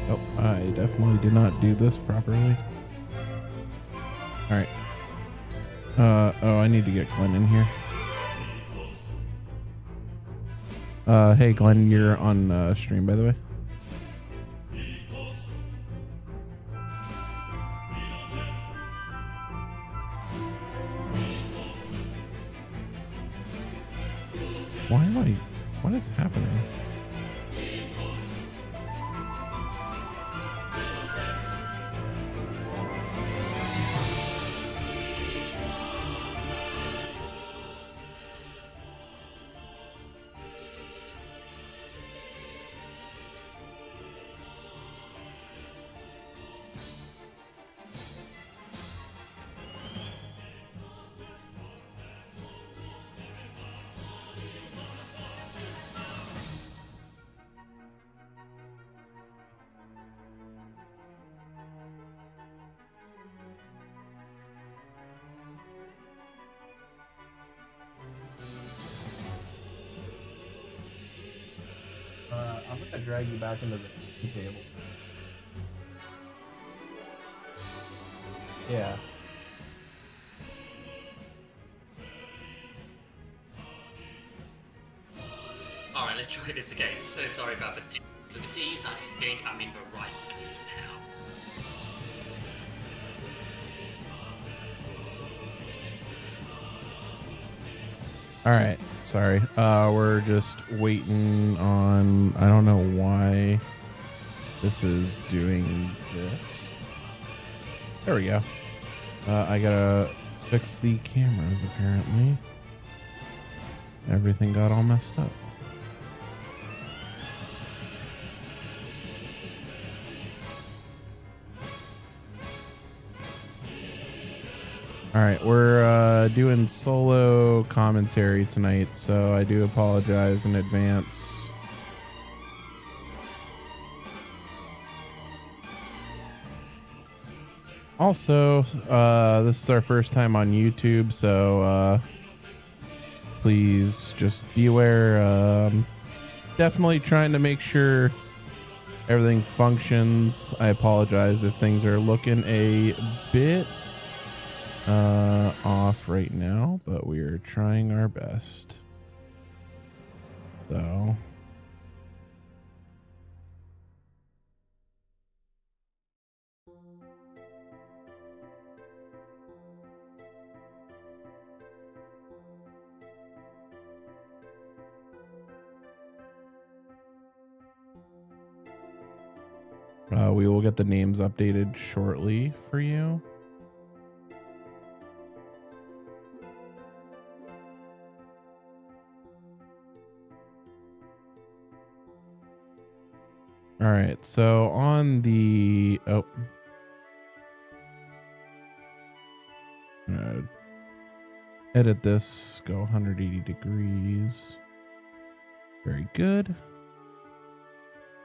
Oh, I definitely did not do this properly. All right. Oh, I need to get Glenn in here. Hey Glenn, you're on stream, by the way. What is happening? I'm gonna drag you back into the table. Yeah. Alright, let's try this again. So sorry about the difficulties. I think I'm in the right now. All right. Sorry. We're just waiting on, I don't know why this is doing this. There we go. I gotta fix the cameras apparently. Everything got all messed up. All right, we're doing solo commentary tonight, so I do apologize in advance. Also, this is our first time on YouTube, so please just be aware. Definitely trying to make sure everything functions. I apologize if things are looking a bit off right now, but we are trying our best. So we will get the names updated shortly for you. All right, so on the edit this, go 180 degrees. Very good.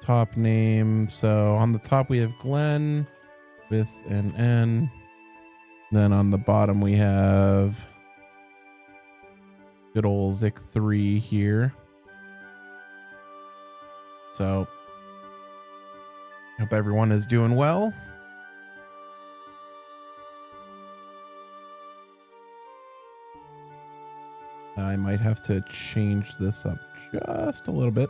Top name. So on the top we have Glenn with an N. Then on the bottom we have good old Zik3 here. So hope everyone is doing well. I might have to change this up just a little bit.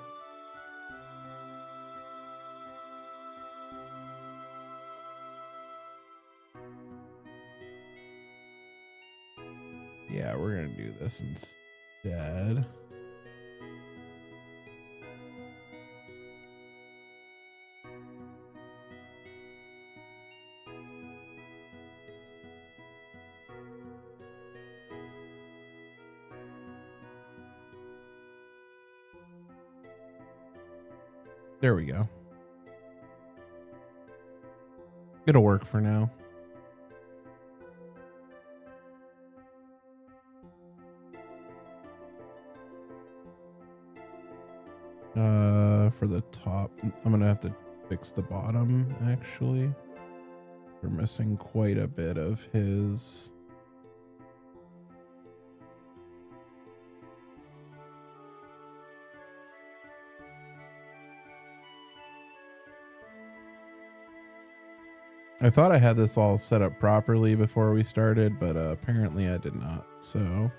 Yeah, we're gonna do this instead. There we go. It'll work for now. For the top, I'm gonna have to fix the bottom actually. We're missing quite a bit of his. I thought I had this all set up properly before we started, but apparently I did not. So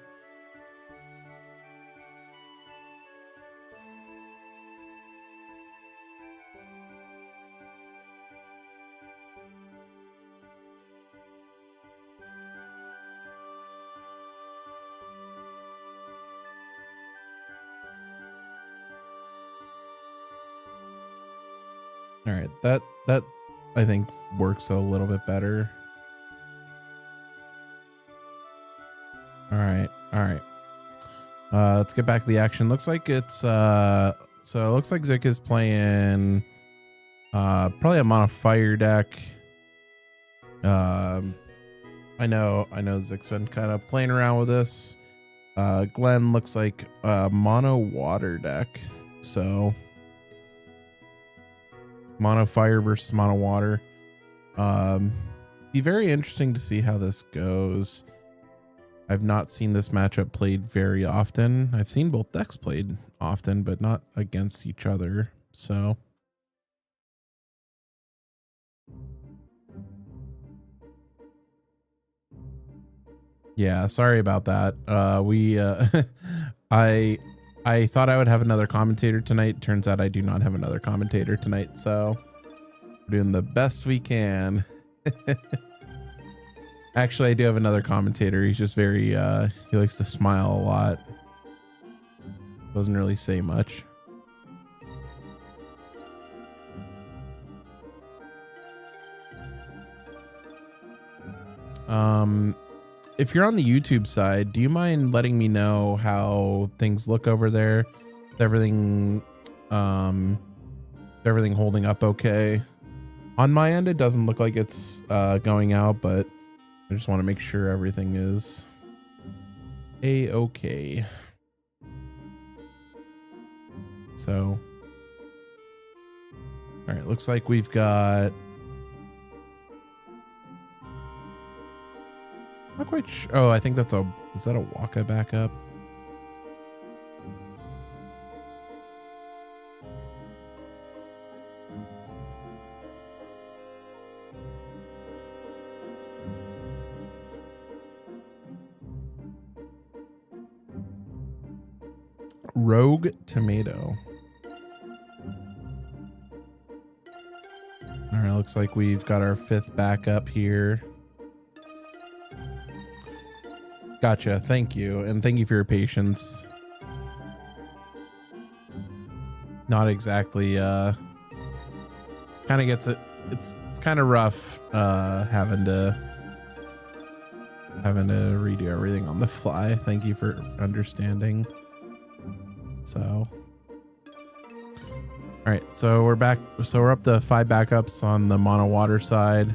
all right, that I think works a little bit better. All right. Let's get back to the action. Looks like it's so it looks like Zik is playing probably a mono fire deck. I know Zik's been kind of playing around with this. Glenn looks like a mono water deck. So mono fire versus mono water. Be very interesting to see how this goes. I've not seen this matchup played very often. I've seen both decks played often, but not against each other. So yeah, sorry about that. I thought I would have another commentator tonight. Turns out I do not have another commentator tonight, so we're doing the best we can. Actually, I do have another commentator. He's just very he likes to smile a lot. Doesn't really say much. If you're on the YouTube side, do you mind letting me know how things look over there? Is everything holding up okay? On my end, it doesn't look like it's going out, but I just want to make sure everything is a-okay. So, all right, looks like we've got, not quite sure. Oh, I think that's is that a Waka backup? Rogue Tomato. All right, looks like we've got our 5th backup here. Gotcha. Thank you. And thank you for your patience. Not exactly kind of gets it. It's kind of rough having to redo everything on the fly. Thank you for understanding. So all right, so we're back. So we're up to 5 backups on the mono water side.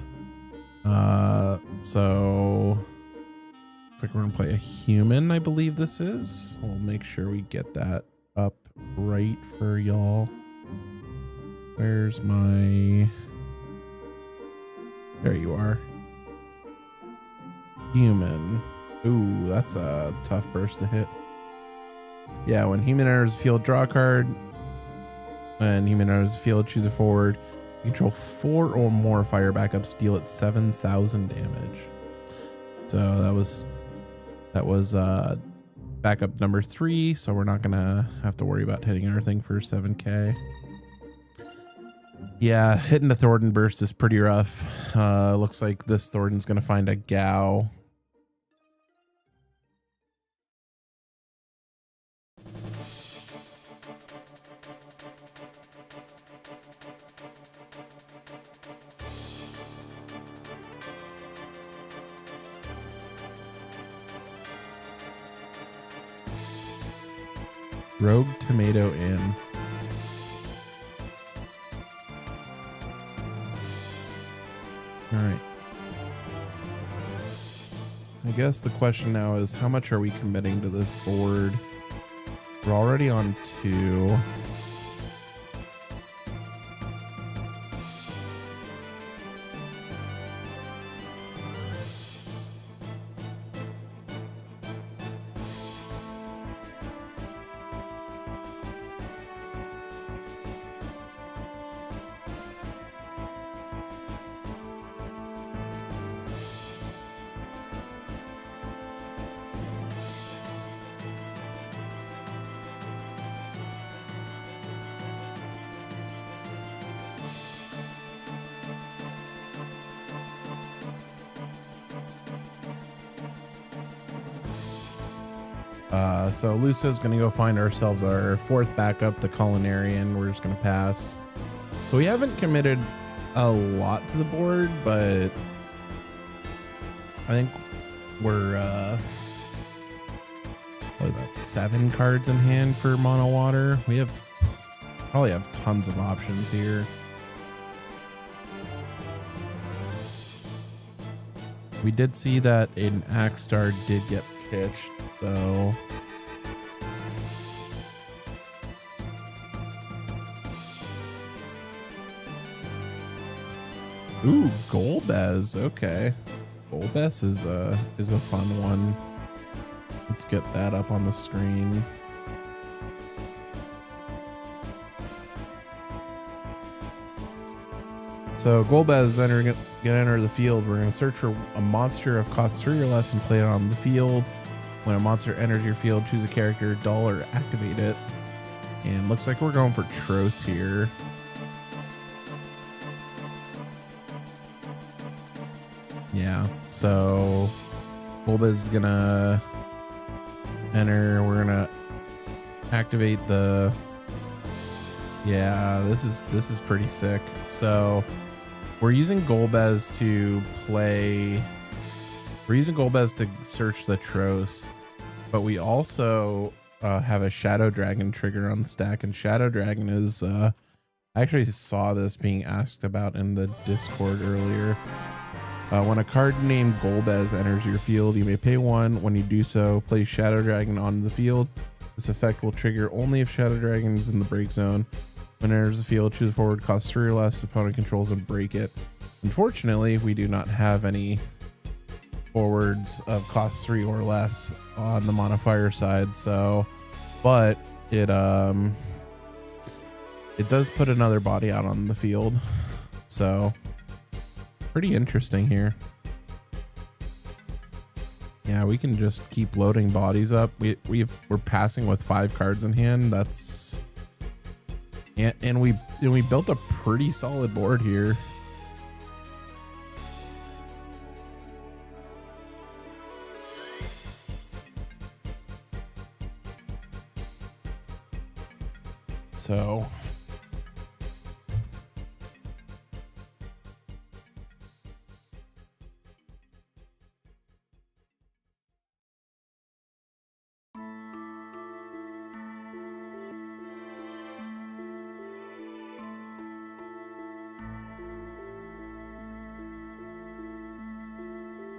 So looks like we're gonna play a human, I believe this is. We'll make sure we get that up right for y'all. Where's my, there you are. Human. Ooh, that's a tough burst to hit. Yeah, when human enters the field, draw a card. When human enters the field, choose a forward. You control 4 or more fire backups, deal it 7,000 damage. So that was backup number 3. So we're not gonna have to worry about hitting everything for 7K. Yeah, hitting the Thornton burst is pretty rough. Looks like this Thornton's gonna find a Gao. Rogue Tomato in. All right. I guess the question now is, how much are we committing to this board? We're already on 2. So Luso's gonna go find ourselves our fourth backup, the Culinarian. We're just gonna pass. So we haven't committed a lot to the board, but I think we're what about 7 cards in hand for mono water? We probably have tons of options here. We did see that an Axstar did get pitched, so ooh, Golbez. Okay, Golbez is a fun one. Let's get that up on the screen. So Golbez gonna enter the field. We're gonna search for a monster of cost 3 or less and play it on the field. When a monster enters your field, choose a character, dull or activate it. And looks like we're going for Tros here. Yeah, so Golbez is gonna enter. We're gonna activate the. Yeah, this is pretty sick. So we're using Golbez to play. We're using Golbez to search the Tros, but we also have a Shadow Dragon trigger on the stack, and Shadow Dragon is. I actually saw this being asked about in the Discord earlier. When a card named Golbez enters your field, you may pay 1. When you do so, place Shadow Dragon onto the field. This effect will trigger only if Shadow Dragon is in the break zone. When it enters the field, choose a forward, cost 3 or less, opponent controls, and break it. Unfortunately, we do not have any forwards of cost 3 or less on the modifier side, so but it does put another body out on the field, so pretty interesting here. Yeah, we can just keep loading bodies up. We're passing with 5 cards in hand. That's and we built a pretty solid board here. So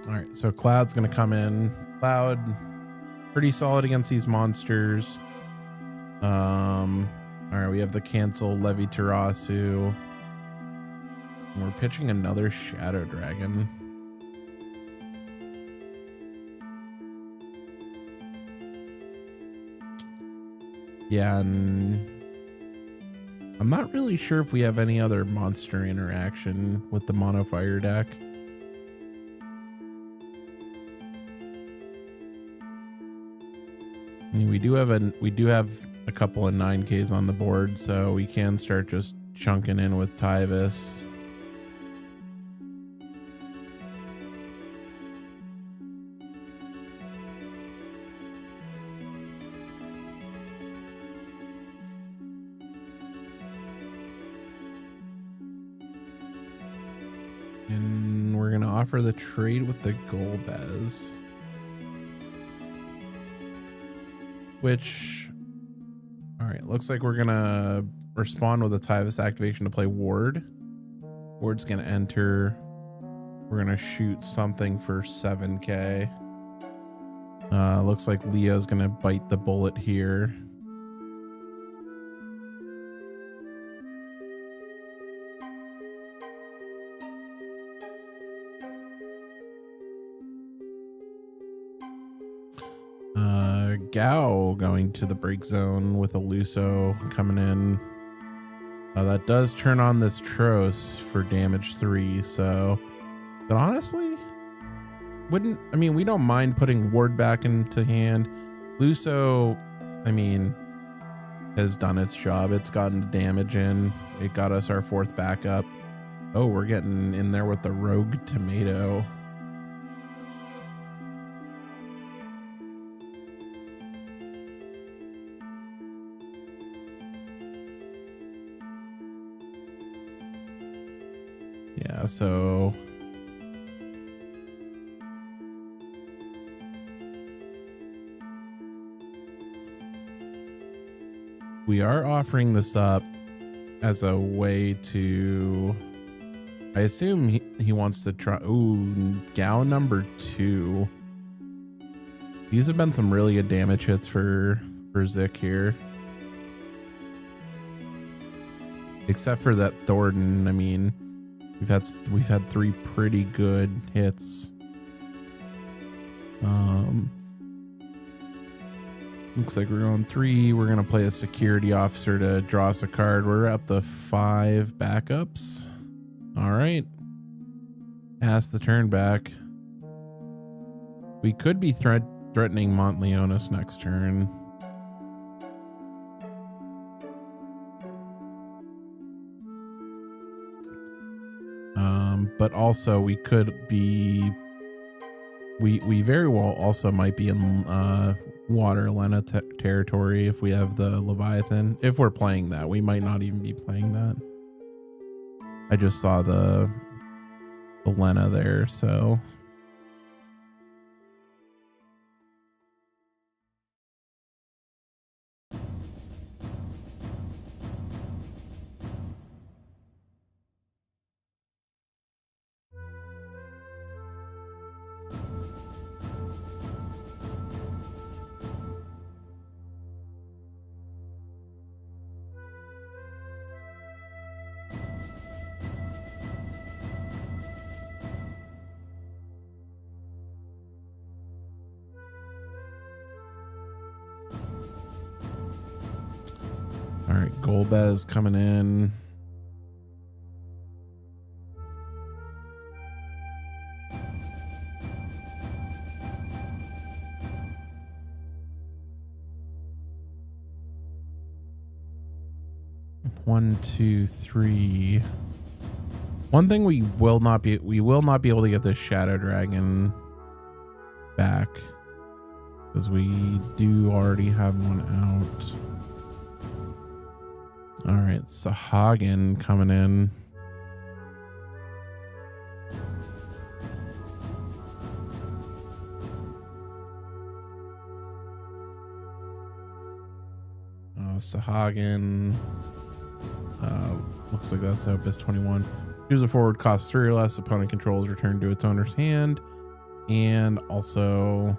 all right, so Cloud's gonna come in. Cloud, pretty solid against these monsters. All right, we have the cancel Levi Tarasu. And we're pitching another Shadow Dragon. Yeah, and I'm not really sure if we have any other monster interaction with the mono fire deck. I mean, we do have a couple of 9Ks on the board, so we can start just chunking in with Tyvis. And we're gonna offer the trade with the Golbez, which, all right, looks like we're gonna respond with a Tyvis activation to play Ward. Ward's gonna enter. We're gonna shoot something for 7K. Looks like Leo's gonna bite the bullet here. Gao going to the break zone with a Luso coming in. That does turn on this Tros for damage 3, so but honestly, we don't mind putting Ward back into hand. Luso, I mean, has done its job. It's gotten damage in. It got us our 4th backup. Oh, we're getting in there with the Rogue Tomato. Yeah, so we are offering this up as a way to, I assume he wants to try. Ooh, Gao number 2. These have been some really good damage hits for Zik here. Except for that Thornton, I mean, we've had 3 pretty good hits. Looks like we're going 3. We're gonna play a security officer to draw us a card. We're up to 5 backups. All right. Pass the turn back. We could be threatening Montleonis next turn. But also we could be, we very well also might be in water Lena territory if we have the Leviathan. If we're playing that, we might not even be playing that. I just saw the Lena there, so. All right, Golbez coming in. One, two, three. One thing we will not be able to get this Shadow Dragon back because we do already have one out. All right, Sahagin coming in. Sahagin. Looks like that's Opus 21. Choose a forward, cost 3 or less. Opponent controls return to its owner's hand. And also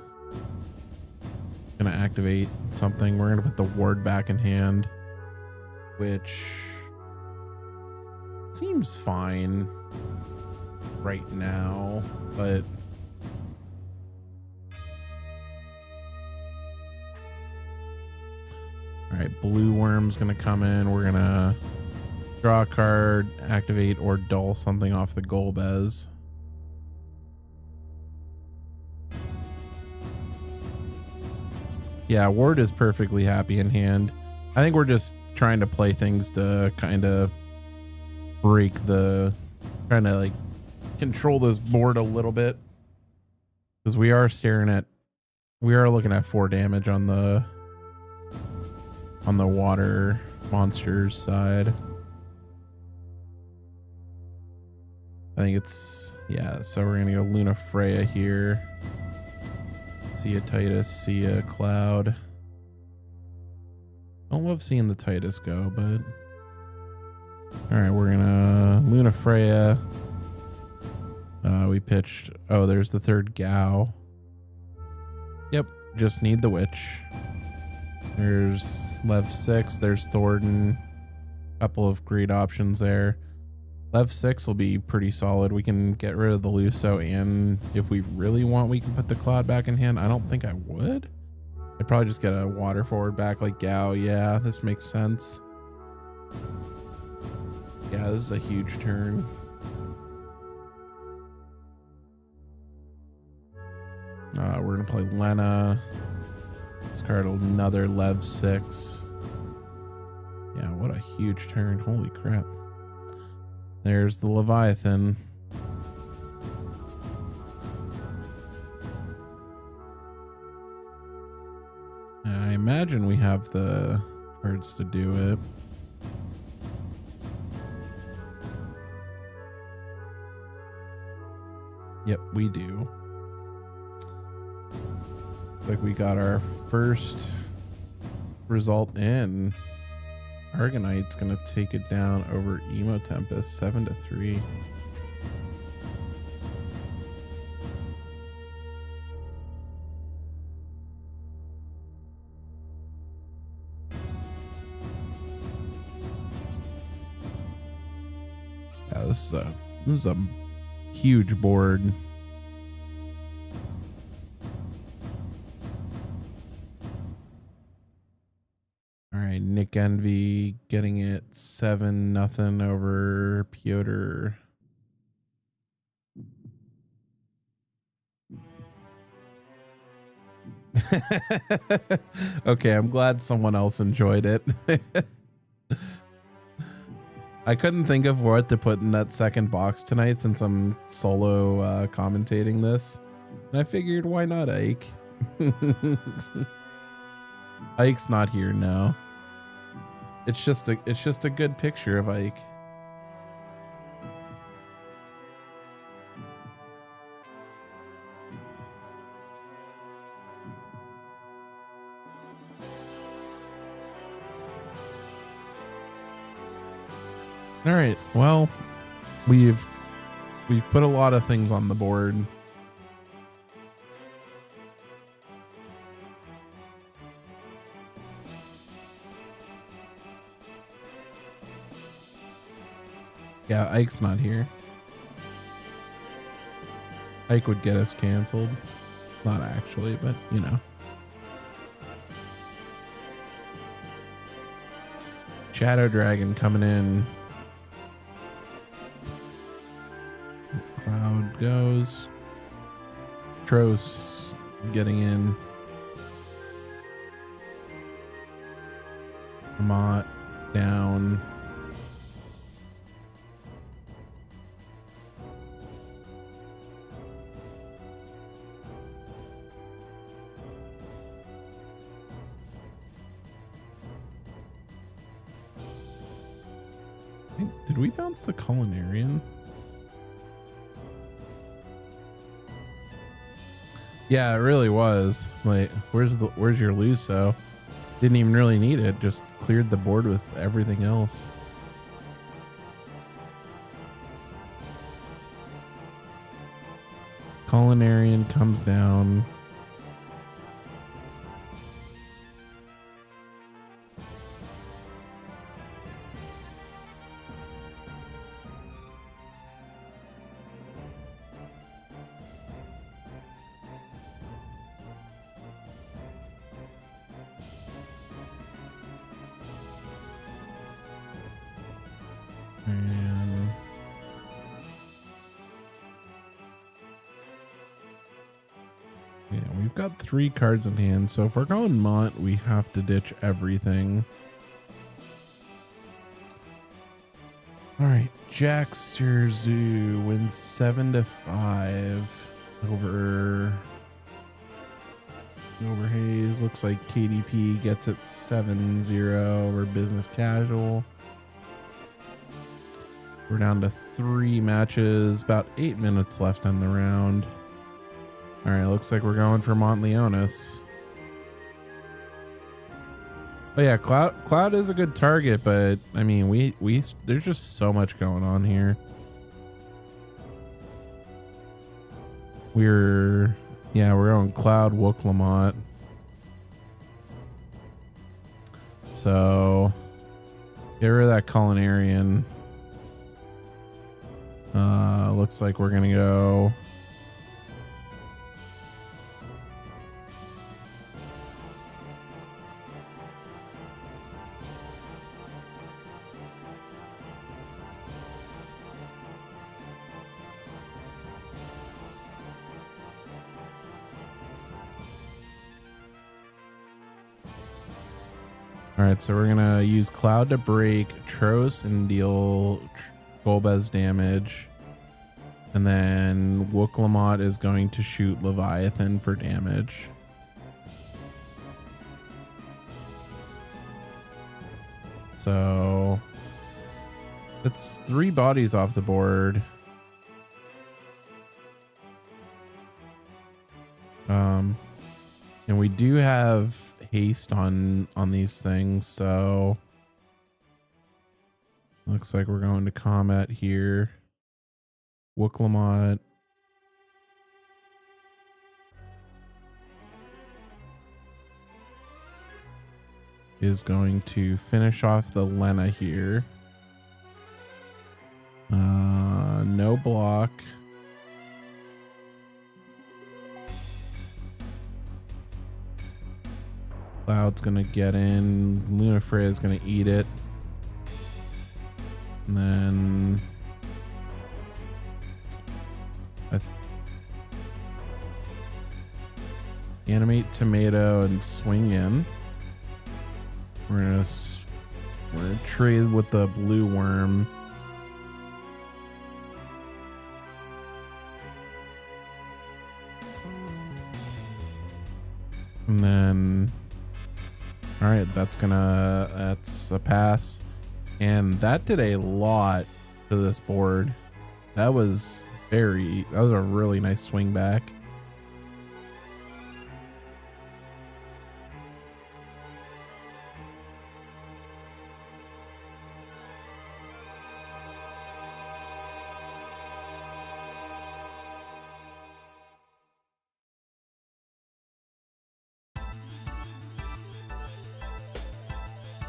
gonna activate something. We're gonna put the ward back in hand, which seems fine right now, but all right, Blue Worm's gonna come in. We're gonna draw a card, activate or dull something off the Golbez. Yeah, Ward is perfectly happy in hand. I think we're just trying to play things to kind of break the, trying to like control this board a little bit, because we are looking at 4 damage on the water monsters side. I think it's, yeah, so we're gonna go Luna Freya here. See a Titus, see a Cloud. Don't love seeing the Titus go, but all right, we're gonna Luna Freya. We pitched, oh, there's the 3rd Gao. Yep, just need the Witch. There's Lev 6, there's Thornton. Couple of great options there. Lev 6 will be pretty solid. We can get rid of the Luso, and if we really want, we can put the Cloud back in hand. I don't think I would. I'd probably just get a water forward back like Gao. Yeah, this makes sense. Yeah, this is a huge turn. We're gonna play Lena. Discard another Lev 6. Yeah, what a huge turn. Holy crap. There's the Leviathan. I imagine we have the cards to do it. Yep, we do. Like we got our first result in. Argonite's gonna take it down over Emo Tempest 7-3. Yeah, this is a huge board. All right, Nick Envy getting it 7-0 over Piotr. Okay, I'm glad someone else enjoyed it. I couldn't think of what to put in that second box tonight since I'm solo commentating this. And I figured, why not Ike? Ike's not here now. It's just a good picture of Ike. All right. Well, we've put a lot of things on the board. Yeah, Ike's not here. Ike would get us canceled. Not actually, but you know. Shadow Dragon coming in. Cloud goes. Tros getting in. Mott down. Did we bounce the Culinarian? Yeah, it really was. Like, where's your Luso? Didn't even really need it. Just cleared the board with everything else. Culinarian comes down. And yeah, we've got 3 cards in hand, so if we're going Mont, we have to ditch everything. All right, Jackster Zoo wins 7-5 over Hayes. Looks like KDP gets it 7-0 over Business Casual. We're down to 3 matches, about 8 minutes left on the round. All right, looks like we're going for Montleonis. Oh yeah, Cloud is a good target, but I mean, we there's just so much going on here. We're going Cloud, Wook, Lamont. So get rid of that Culinarian. Looks like we're gonna go all right, so we're gonna use Cloud to break Tros and deal Golbez damage. And then Wook Lamont is going to shoot Leviathan for damage. So it's 3 bodies off the board. And we do have haste on these things, so looks like we're going to Comet here. Wooklamot. Is going to finish off the Lena here. No block. Cloud's gonna get in. Lunafreya is gonna eat it. And then animate tomato and swing in. We're gonna trade with the blue worm. And then, all right, that's a pass. And that did a lot to this board. That was a really nice swing back.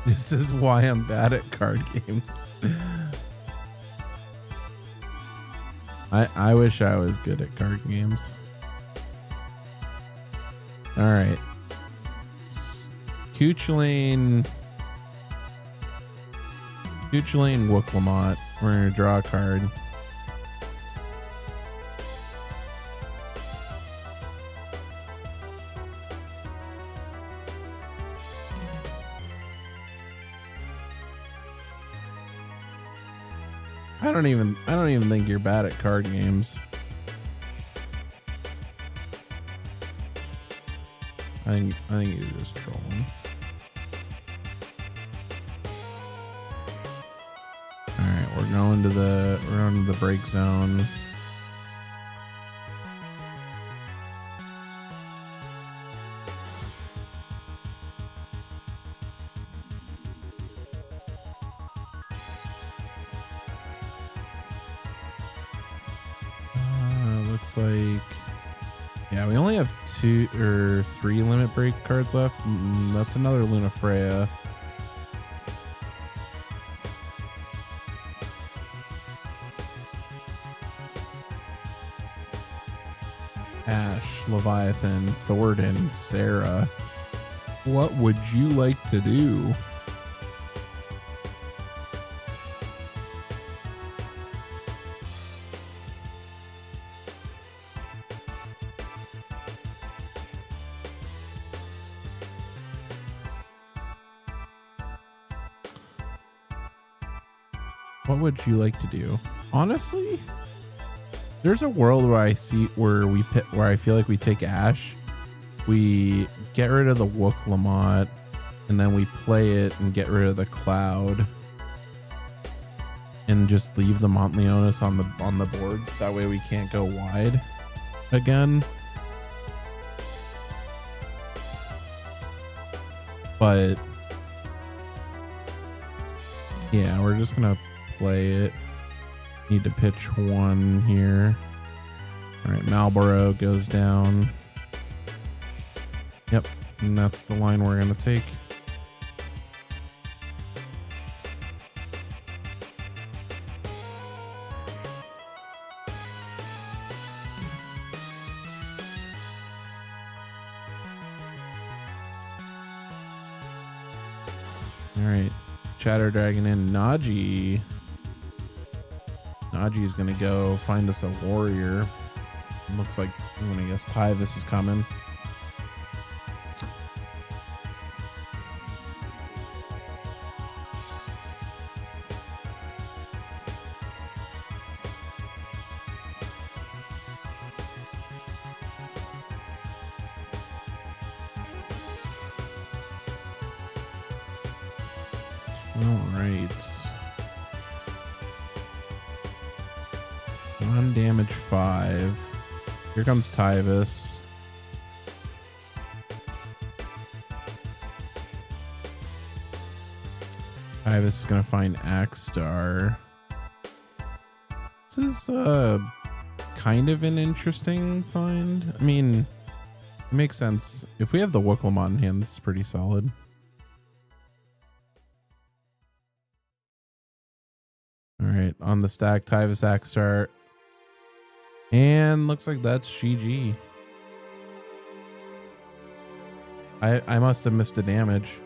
This is why I'm bad at card games. I wish I was good at card games. All right. Cuchulain Wooklamot. We're going to draw a card. I don't even think you're bad at card games. I think you're just trolling. All right, we're going to the break zone. Looks like, yeah, we only have 2 or 3 limit break cards left. That's another Lunafreya. Ash, Leviathan, Thornton, Sarah. What would you like to do? What would you like to do? Honestly, there's a world where I feel like we take Ash, we get rid of the Wooklamot, and then we play it and get rid of the Cloud, and just leave the Montleonis on the board. That way we can't go wide again. But yeah, we're just gonna play it. Need to pitch 1 here. All right, Malboro goes down. Yep, and that's the line we're gonna take. All right, Chatter Dragon in. Naji is gonna go find us a warrior. Looks like, I'm gonna guess Tyvis is coming. All right. On damage 5. Here comes Tyvis. Tyvis is gonna find Axstar. This is kind of an interesting find. I mean, it makes sense. If we have the Wookiee in hand, this is pretty solid. All right, on the stack, Tyvis Axstar. And looks like that's GG. I must have missed a damage.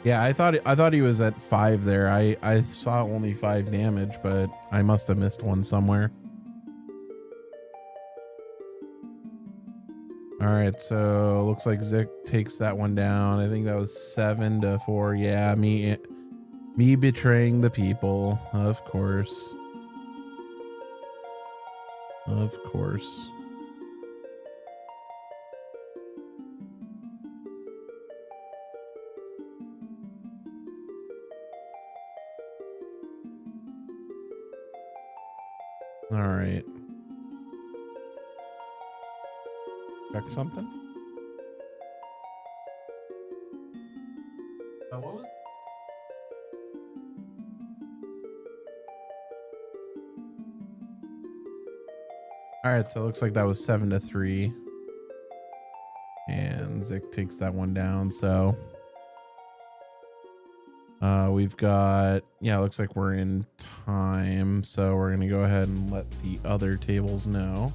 Yeah, I thought he was at 5 there. I saw only 5 damage, but I must have missed one somewhere. All right, so looks like Zick takes that one down. I think that was 7-4. Yeah, me betraying the people, of course. Of course. All right. Check something. What was? All right, so it looks like that was 7-3, and Zick takes that one down. So we've got, yeah, it looks like we're in time, so we're gonna go ahead and let the other tables know.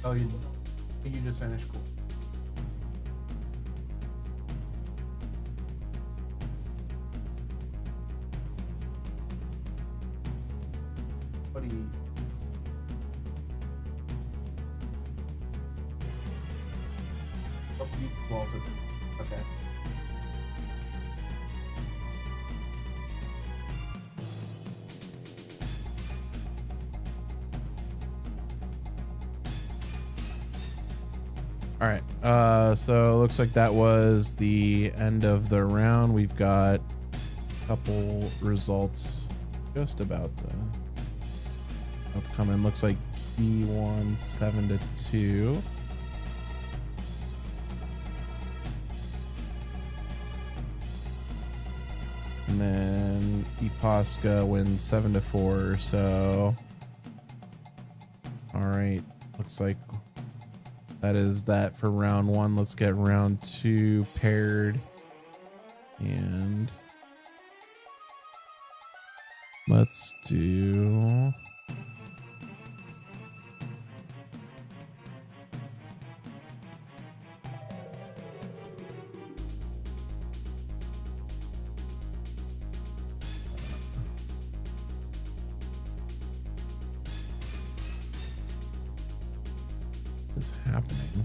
Oh, you just finished? Cool. What do you? Oh, you also. Okay. All right, so it looks like that was the end of the round. We've got a couple results just about to come in. Looks like he won 7-2. And then Ipaska wins 7-4. So, all right, looks like that is that for round 1. Let's get round 2 paired. And let's do... is happening.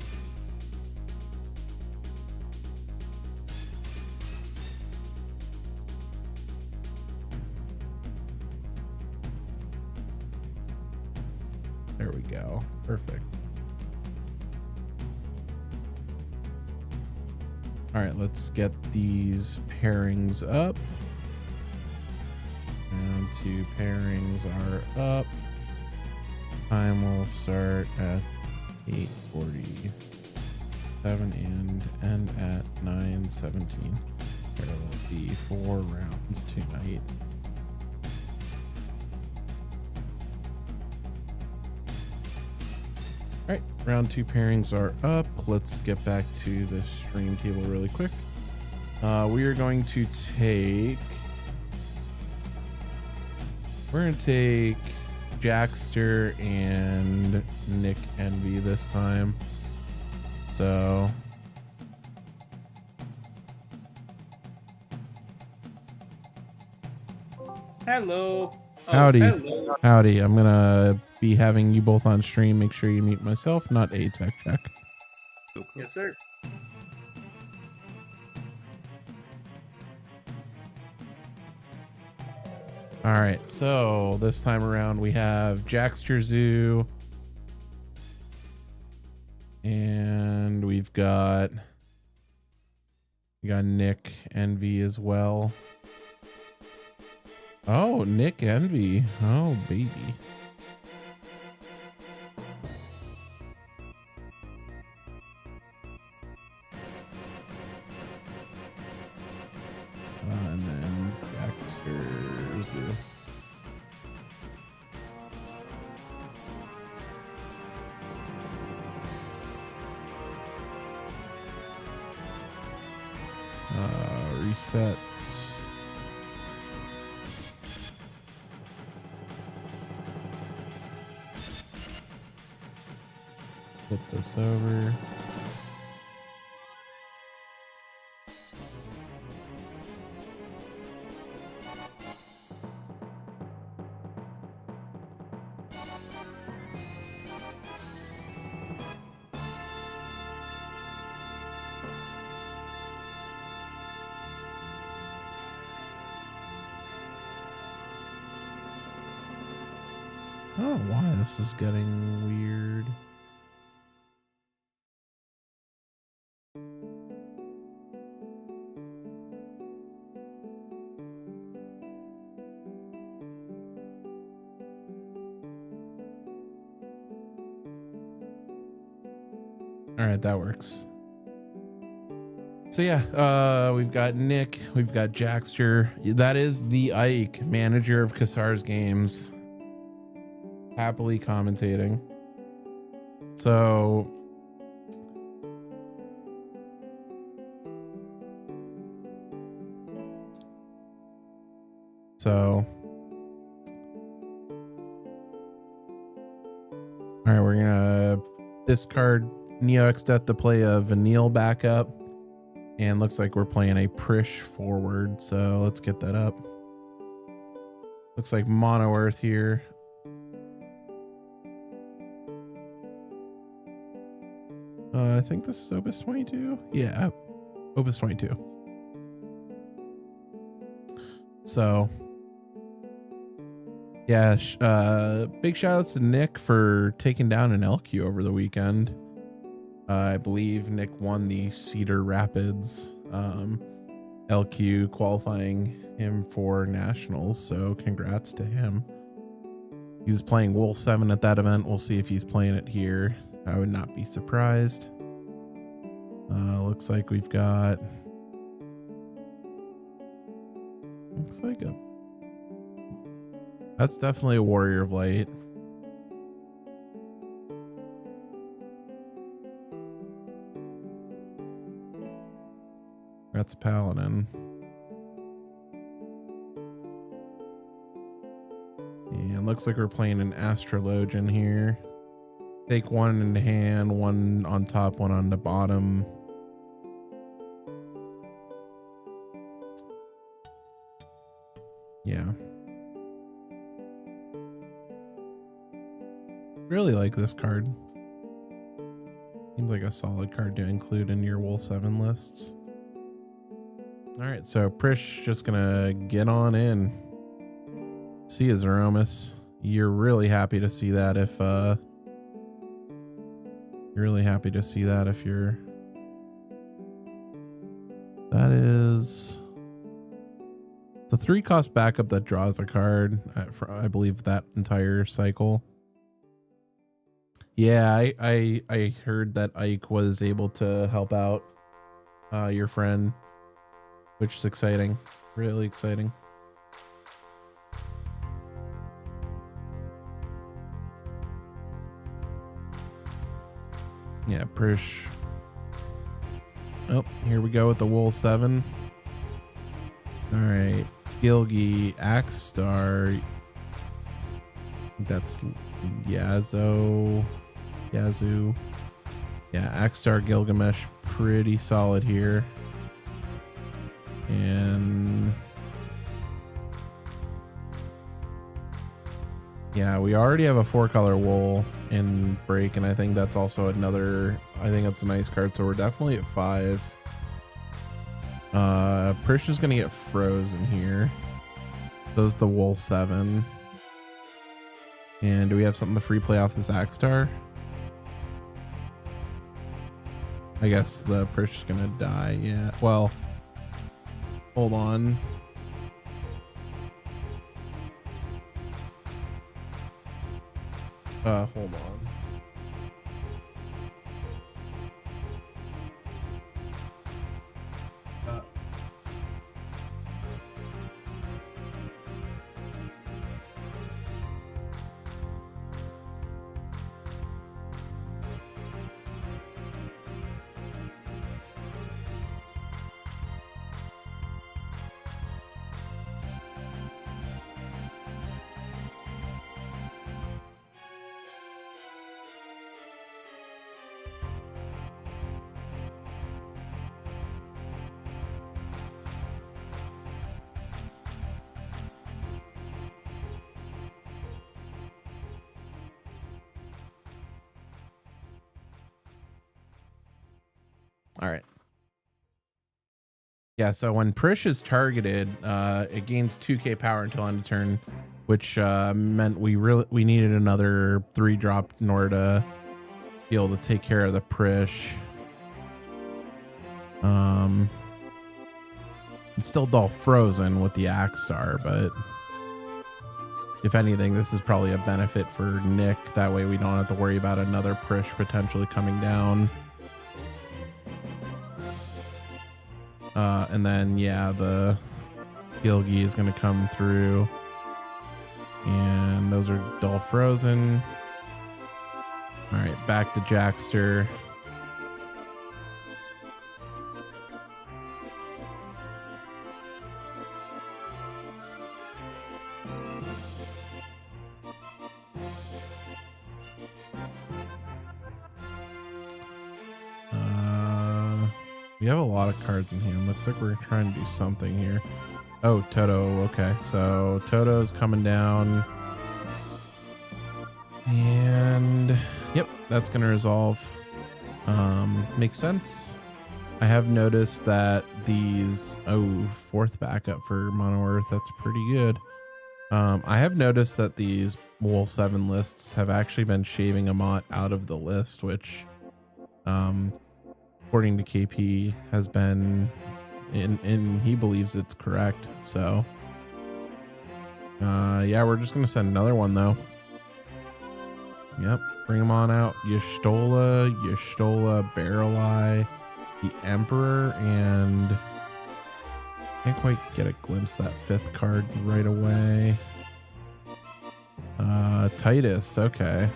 There we go. Perfect. All right, let's get these pairings up. Round 2 pairings are up. Time will start at 8:47 and end at 9:17. There will be 4 rounds tonight. All right, round 2 pairings are up. Let's get back to the stream table really quick. We are going to take... We're going to take Jackster and Nick Envy this time. So... Hello. Oh, howdy. hello. Howdy. I'm gonna be having you both on stream. Make sure you mute myself, not a tech check. Yes, sir. All right, so this time around we have Jackster Zoo, we've got Nick Envy as well. Oh, Nick Envy. Oh, baby. And then Baxter's. Reset. Flip this over. I don't know why this is getting weird. All right, that works. So yeah, we've got Nick, we've got Jackster. That is the Ike, manager of Kassar's games, happily commentating. So all right, we're gonna discard Neo X Death to play a Vanille backup, and looks like we're playing a Prish forward, so let's get that up. Looks like Mono Earth here. I think this is Opus 22. Yeah, Opus 22. So yeah, big shout outs to Nick for taking down an LQ over the weekend. I believe Nick won the Cedar Rapids LQ, qualifying him for nationals, so congrats to him. He was playing Wool 7 at that event. We'll see if he's playing it here. I would not be surprised. Looks like we've got, looks like a, that's definitely a Warrior of Light. That's Paladin. And looks like we're playing an Astrologian here. Take one in the hand, one on top, one on the bottom. Yeah. Really like this card. Seems like a solid card to include in your Wool 7 lists. All right, so Prish just gonna get on in. See you, Zeromus. You're really happy to see that if you're really happy to see that if you're, that is the 3-cost backup that draws a card for, I believe, that entire cycle. Yeah, I heard that Ike was able to help out your friend, which is exciting, really exciting. Yeah, Prish. Oh, here we go with the Wool 7. All right, Gilgi, Axstar. That's Yazoo. Yeah, Axstar, Gilgamesh, pretty solid here. And yeah, we already have a 4-color Wool in break, and I think that's also another, I think that's a nice card, so we're definitely at 5. Prish is gonna get frozen here. Those the Wool 7. And do we have something to free play off this Axstar? I guess the Prish is gonna die. Yeah. Well, hold on. Hold on. All right. Yeah, so when Prish is targeted, it gains 2k power until end of turn, which meant we needed another 3-drop in order to be able to take care of the Prish. It's still dull frozen with the Axe Star, but if anything, this is probably a benefit for Nick. That way we don't have to worry about another Prish potentially coming down. And then, yeah, the Gilgi is going to come through. And those are dull frozen. All right, back to Jackster. We have a lot of cards in hand. Looks like we're trying to do something here. Oh, Toto. Okay, so Toto's coming down. And yep, that's going to resolve. Makes sense. I have noticed that these... Oh, fourth backup for Mono Earth. That's pretty good. I have noticed that these Wool 7 lists have actually been shaving Amat out of the list, which... according to KP has been and he believes it's correct. So yeah, we're just gonna send another one though. Yep, bring him on out. Y'shtola, Barrel Eye, the Emperor, and can't quite get a glimpse of that 5th card right away. Titus, okay.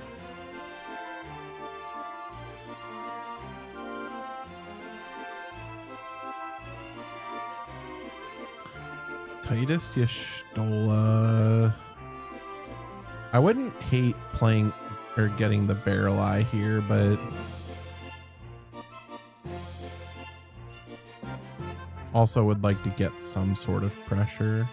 Titus Y'shtola. I wouldn't hate playing or getting the Barrel Eye here, but also would like to get some sort of pressure.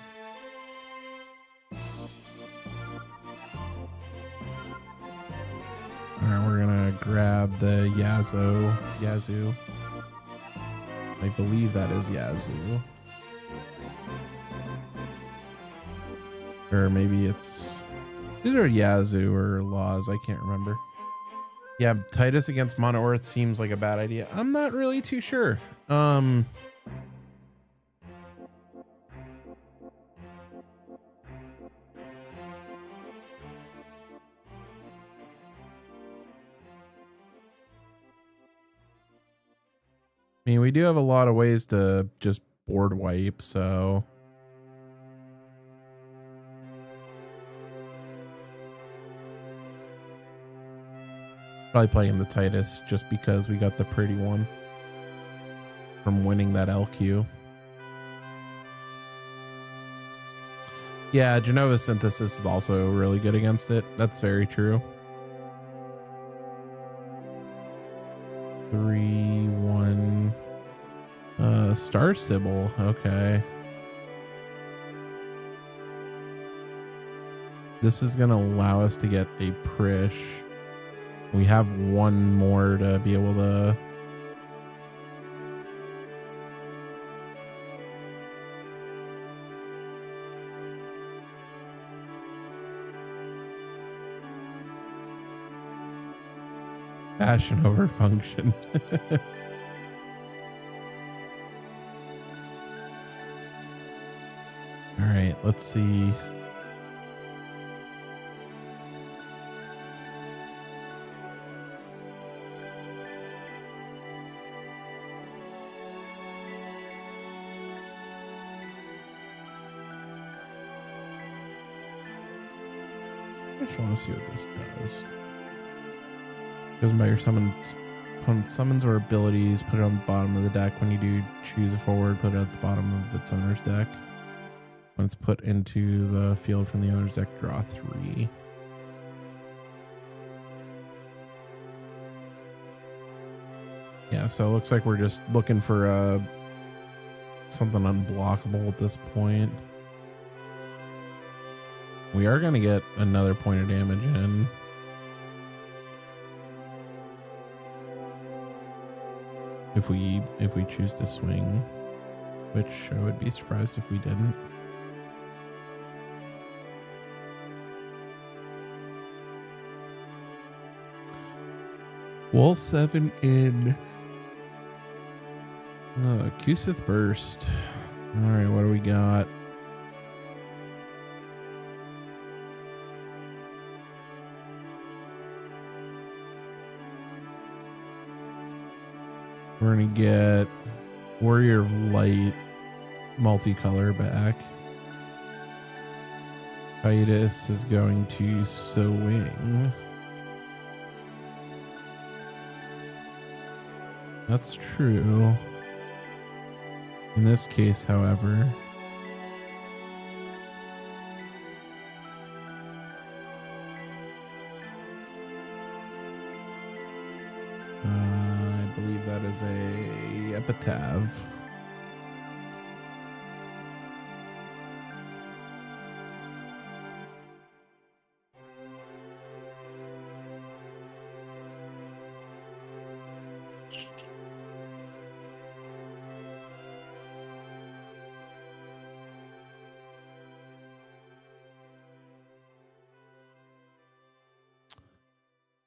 All right, we're gonna grab the Yazoo. I believe that is Yazoo. Or maybe it's either Yazoo or Laws. I can't remember. Yeah, Titus against Mono Earth seems like a bad idea. I'm not really too sure. I mean, we do have a lot of ways to just board wipe, so... Probably playing the Titus just because we got the pretty one from winning that LQ. Yeah, Genova Synthesis is also really good against it. That's very true. 3-1. Star Sybil. Okay. This is going to allow us to get a Prish. We have one more to be able to... Fashion over function. let's see. I just want to see what this does. Goes by your summons. Opponent summons or abilities, put it on the bottom of the deck. When you do, choose a forward, put it at the bottom of its owner's deck. When it's put into the field from the owner's deck, draw 3. Yeah, so it looks like we're just looking for something unblockable at this point. We are going to get another point of damage in. If we choose to swing, which I would be surprised if we didn't. Wall 7 in. Kusith Burst. All right, what do we got? We're going to get Warrior of Light multicolor back. Titus is going to swing. That's true. In this case, however, I believe that is a epitaph.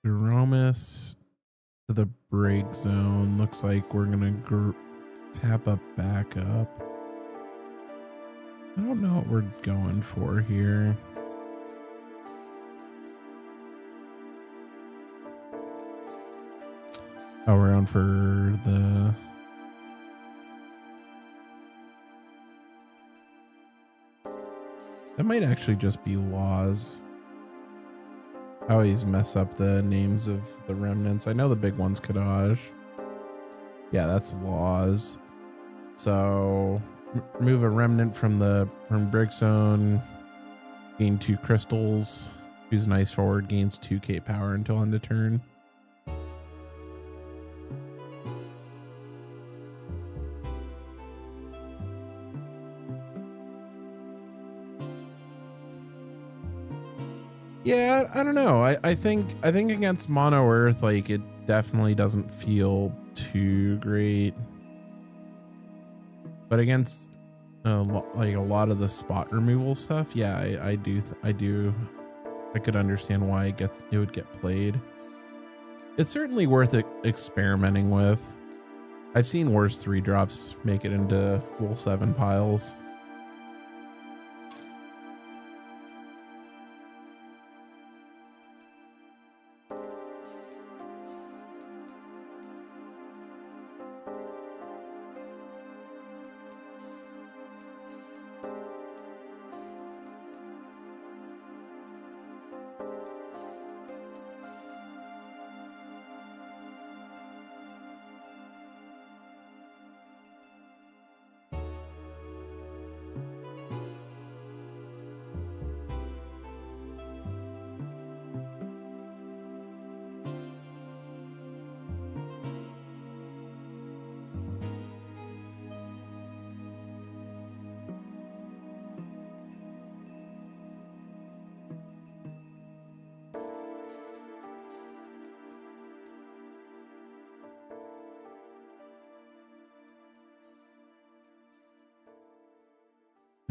Duromus to the break zone. Looks like we're gonna tap up back up. I don't know what we're going for here. Oh, we're on for the that might actually just be laws. I always mess up the names of the remnants. I know the big one's Kadaj. Yeah, that's laws. So remove a remnant from break zone. Gain 2 crystals. Choose an ice forward. Gains 2k power until end of turn. Yeah, I don't know. I think against Mono Earth, like, it definitely doesn't feel too great. But against like a lot of the spot removal stuff, yeah, I could understand why it would get played. It's certainly worth experimenting with. I've seen worse 3-drops make it into Wool 7 piles.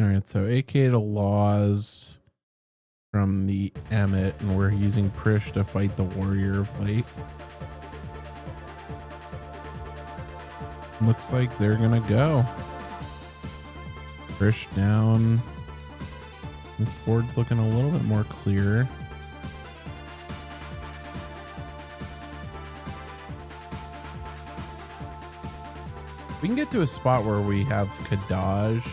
All right, so AK to laws from the Emmet, and we're using Prish to fight the Warrior of Light. Looks like they're gonna go. Prish down. This board's looking a little bit more clear. We can get to a spot where we have Kadaj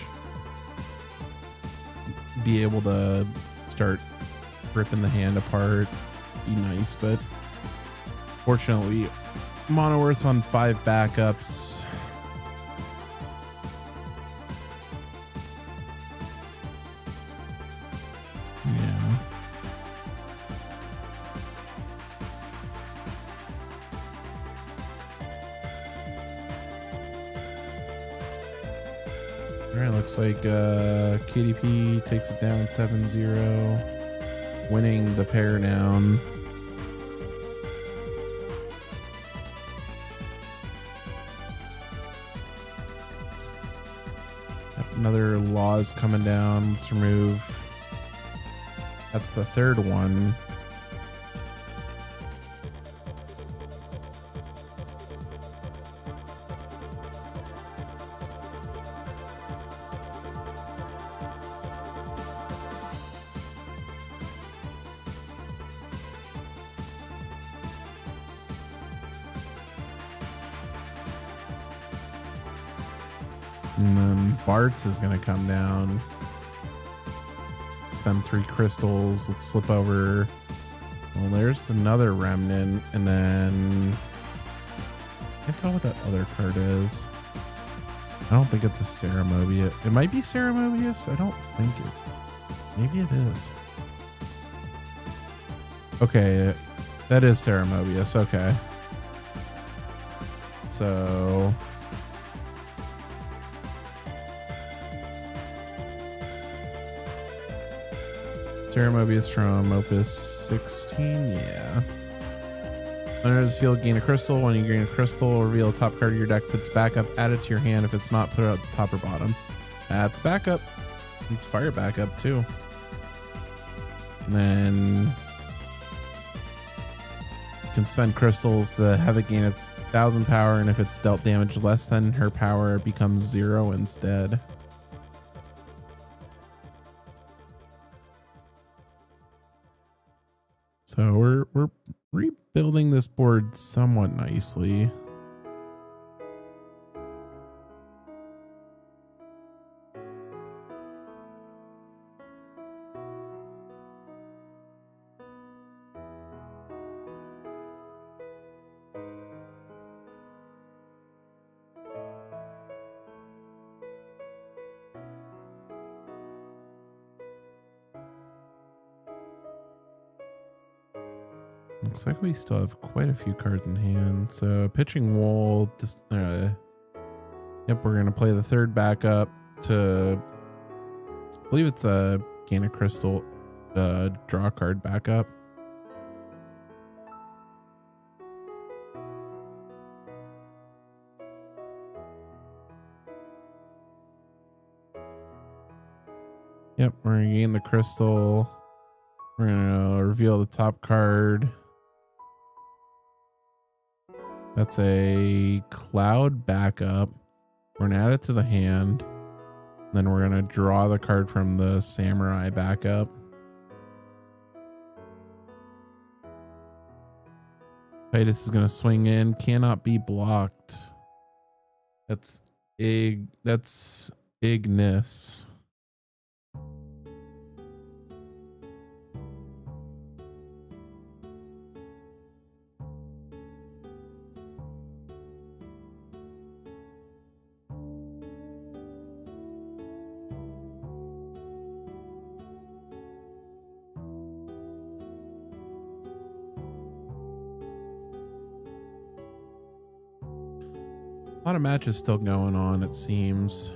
be able to start ripping the hand apart. Be nice, but fortunately, Mono Earth's on 5 backups. Yeah. All right, looks like KDP takes it down 7-0, winning the pair down. Another Laws coming down. Let's remove. That's the third one. And then Bart's is going to come down. Spend 3 crystals. Let's flip over. Well, there's another remnant. And then I can't tell what that other card is. I don't think it's a Ceremobius. It might be Ceremobius. I don't think it. Maybe it is. Okay. That is Ceremobius. Okay. So Ceremobius from Opus 16, yeah. Under this field, gain a crystal. When you gain a crystal, reveal a top card of your deck. If it's backup, add it to your hand. If it's not, put it at the top or bottom. That's backup. It's fire backup too. And then you can spend crystals to have it gain 1,000 power, and if it's dealt damage less than her power, it becomes 0 instead. So we're rebuilding this board somewhat nicely. Looks like we still have quite a few cards in hand. So pitching wall, just yep, we're gonna play the third backup to, I believe it's a gain a crystal, draw card backup. Yep, we're gonna gain the crystal. We're gonna reveal the top card. That's a cloud backup. We're gonna add it to the hand. Then we're gonna draw the card from the samurai backup. Titus is gonna swing in. Cannot be blocked. That's Ignis. A lot of matches still going on, it seems.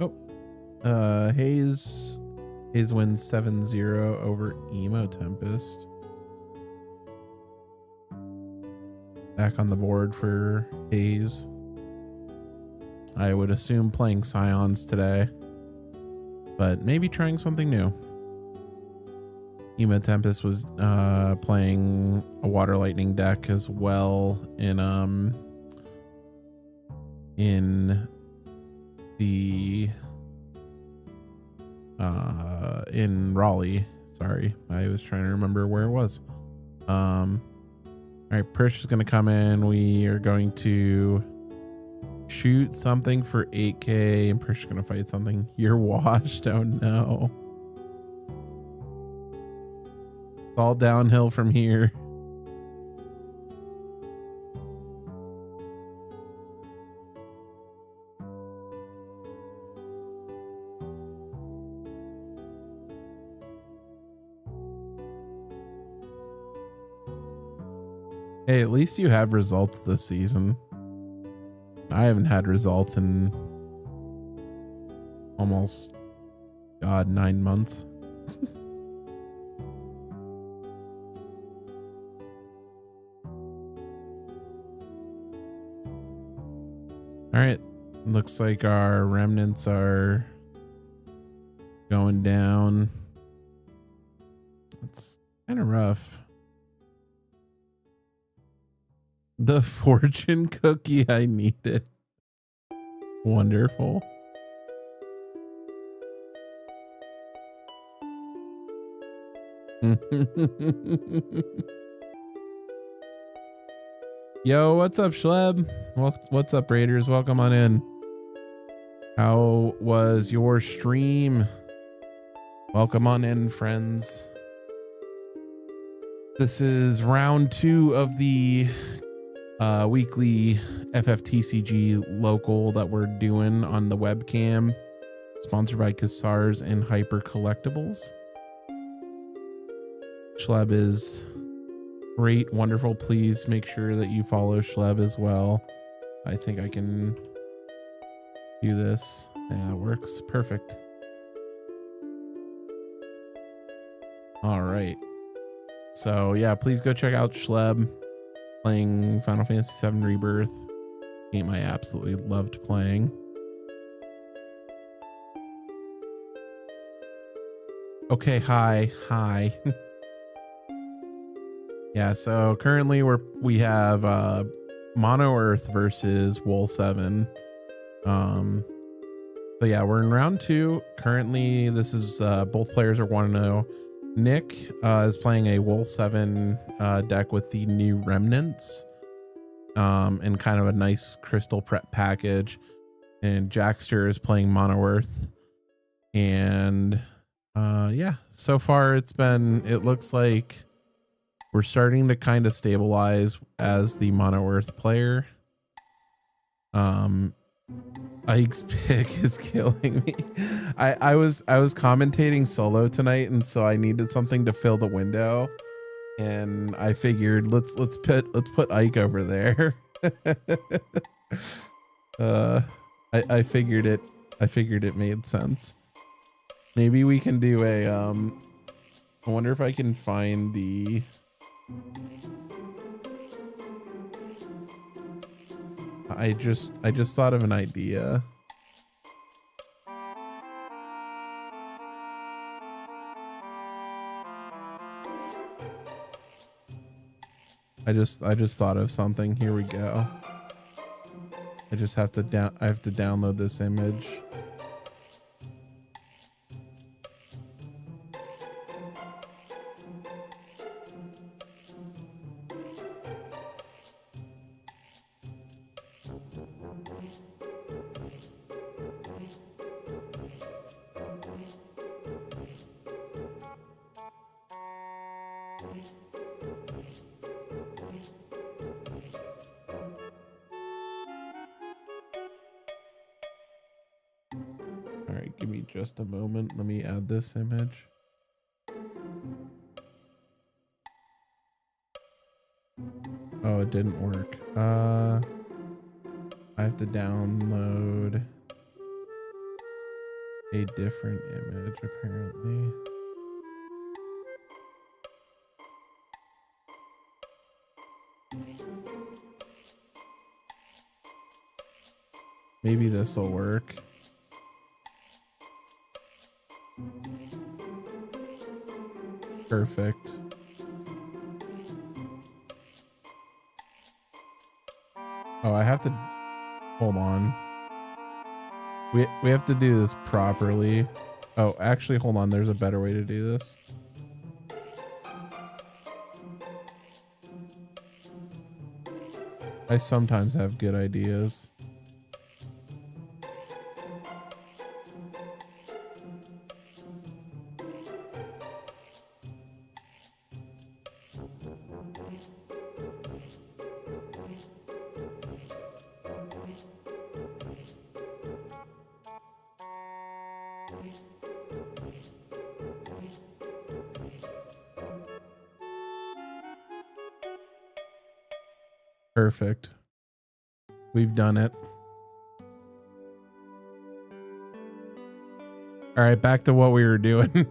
Oh, Hayes wins 7-0 over Emo Tempest. Back on the board for Hayes. I would assume playing Scions today, but maybe trying something new. Emo Tempest was playing a Water Lightning deck as well in in the in Raleigh. Sorry, I was trying to remember where it was. All right, Persh is gonna come in. We are going to shoot something for 8K, and Persh is gonna fight something. You're washed. Oh no. It's all downhill from here. Hey, at least you have results this season. I haven't had results in almost, God, 9 months. All right, looks like our remnants are going down. It's kind of rough. The fortune cookie I needed. Wonderful. Yo, what's up, Schleb? What's up, Raiders? Welcome on in. How was your stream? Welcome on in, friends. This is round 2 of the weekly FFTCG local that we're doing on the webcam, sponsored by Kassar's and Hypercollectibles. Schleb is great, wonderful. Please make sure that you follow Schleb as well. I think I can do this. Yeah, that works. Perfect. All right. So yeah, please go check out Schleb playing Final Fantasy VII Rebirth. Game I absolutely loved playing. Okay, hi. Yeah, so currently we have Mono Earth versus Wool 7. So yeah, we're in round 2. Currently, this is both players are 1-0. Nick is playing a Wool 7 deck with the new remnants and kind of a nice crystal prep package. And Jackster is playing Mono Earth. And yeah, so far it looks like we're starting to kind of stabilize as the Mono Earth player. Ike's pick is killing me. I was commentating solo tonight, and so I needed something to fill the window, and I figured let's put Ike over there. I figured it made sense. Maybe we can do a I wonder if I can find the I just thought of an idea. I just thought of something. Here we go. I have to download this image. All right, give me just a moment. Let me add this image. Oh, it didn't work. I have to download a different image apparently. Maybe this will work. Perfect. Oh, I have to Hold on. We have to do this properly. Oh, actually, hold on. There's a better way to do this. I sometimes have good ideas. Perfect. We've done it. All right, back to what we were doing.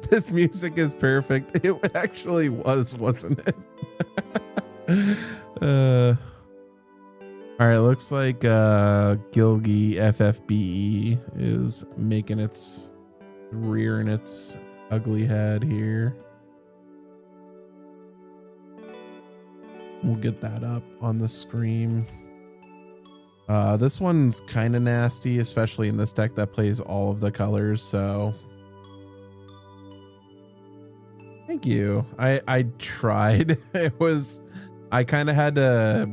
This music is perfect. It actually was, wasn't it? All right, looks like Gilgy FFBE is making its rearing its ugly head here. We'll get that up on the screen. This one's kind of nasty, especially in this deck that plays all of the colors, so thank you. I tried. I kind of had to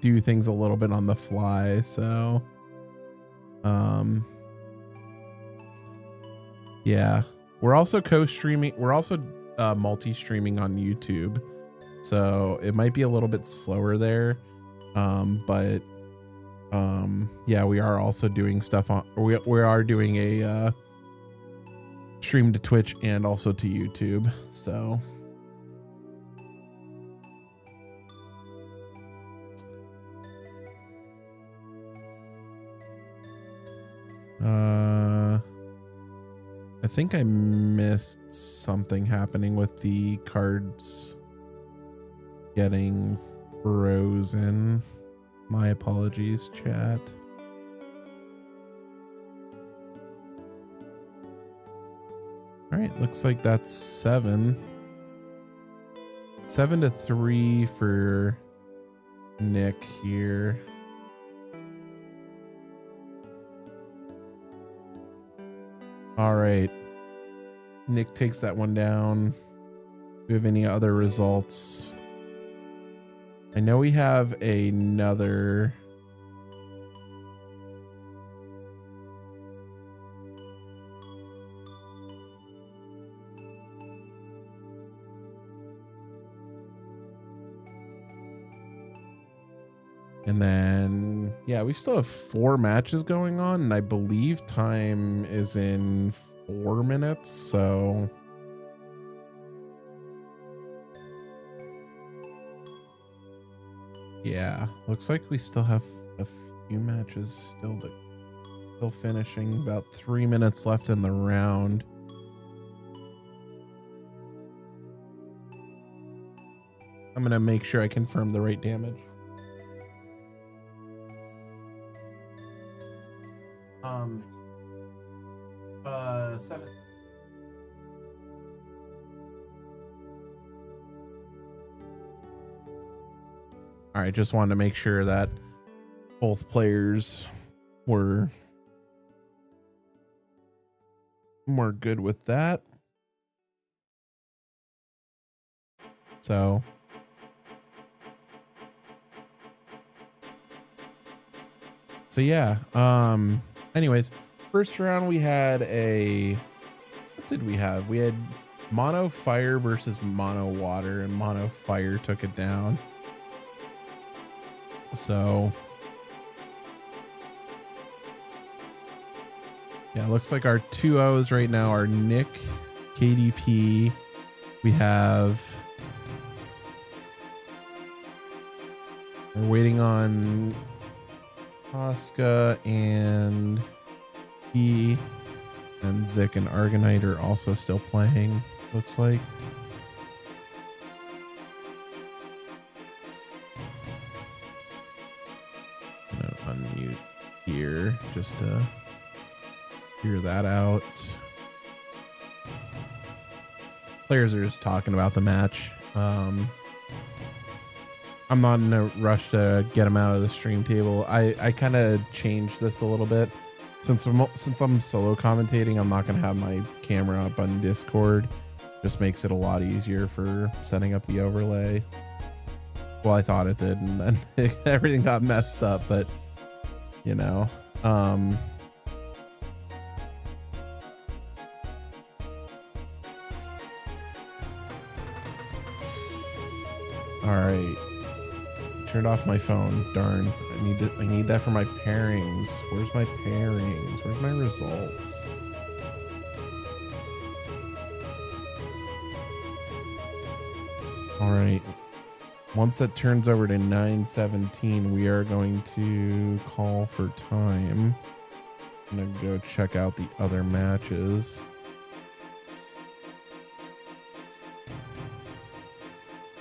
do things a little bit on the fly, so yeah. We're also co-streaming. We're also multi-streaming on YouTube, so it might be a little bit slower there, but yeah, we are also doing stuff on, we are doing a stream to Twitch and also to YouTube, so I think I missed something happening with the cards getting frozen. My apologies, chat. All right, looks like that's 7 to 3 for Nick here. All right, Nick takes that one down. Do we have any other results? I know we have another. And then, yeah, we still have 4 matches going on, and I believe time is in 4 minutes, so yeah, looks like we still have a few matches still finishing. About 3 minutes left in the round. I'm gonna make sure I confirm the right damage. 7. All right, just wanted to make sure that both players were good with that. So yeah. Anyways, first round we had what did we have? We had mono fire versus mono water, and mono fire took it down. So yeah, looks like our 2-0s right now are Nick, KDP. We're waiting on Oscar and E, and Zik and Argonite are also still playing, looks like. I'm gonna unmute here just to hear that out. Players are just talking about the match. I'm not in a rush to get them out of the stream table. I kind of changed this a little bit. Since I'm solo commentating, I'm not going to have my camera up on Discord. Just makes it a lot easier for setting up the overlay. Well, I thought it did, and then everything got messed up, but you know, all right. Turned off my phone. Darn. I need that for my pairings. Where's my pairings? Where's my results? All right. Once that turns over to 9:17, we are going to call for time. I'm gonna go check out the other matches.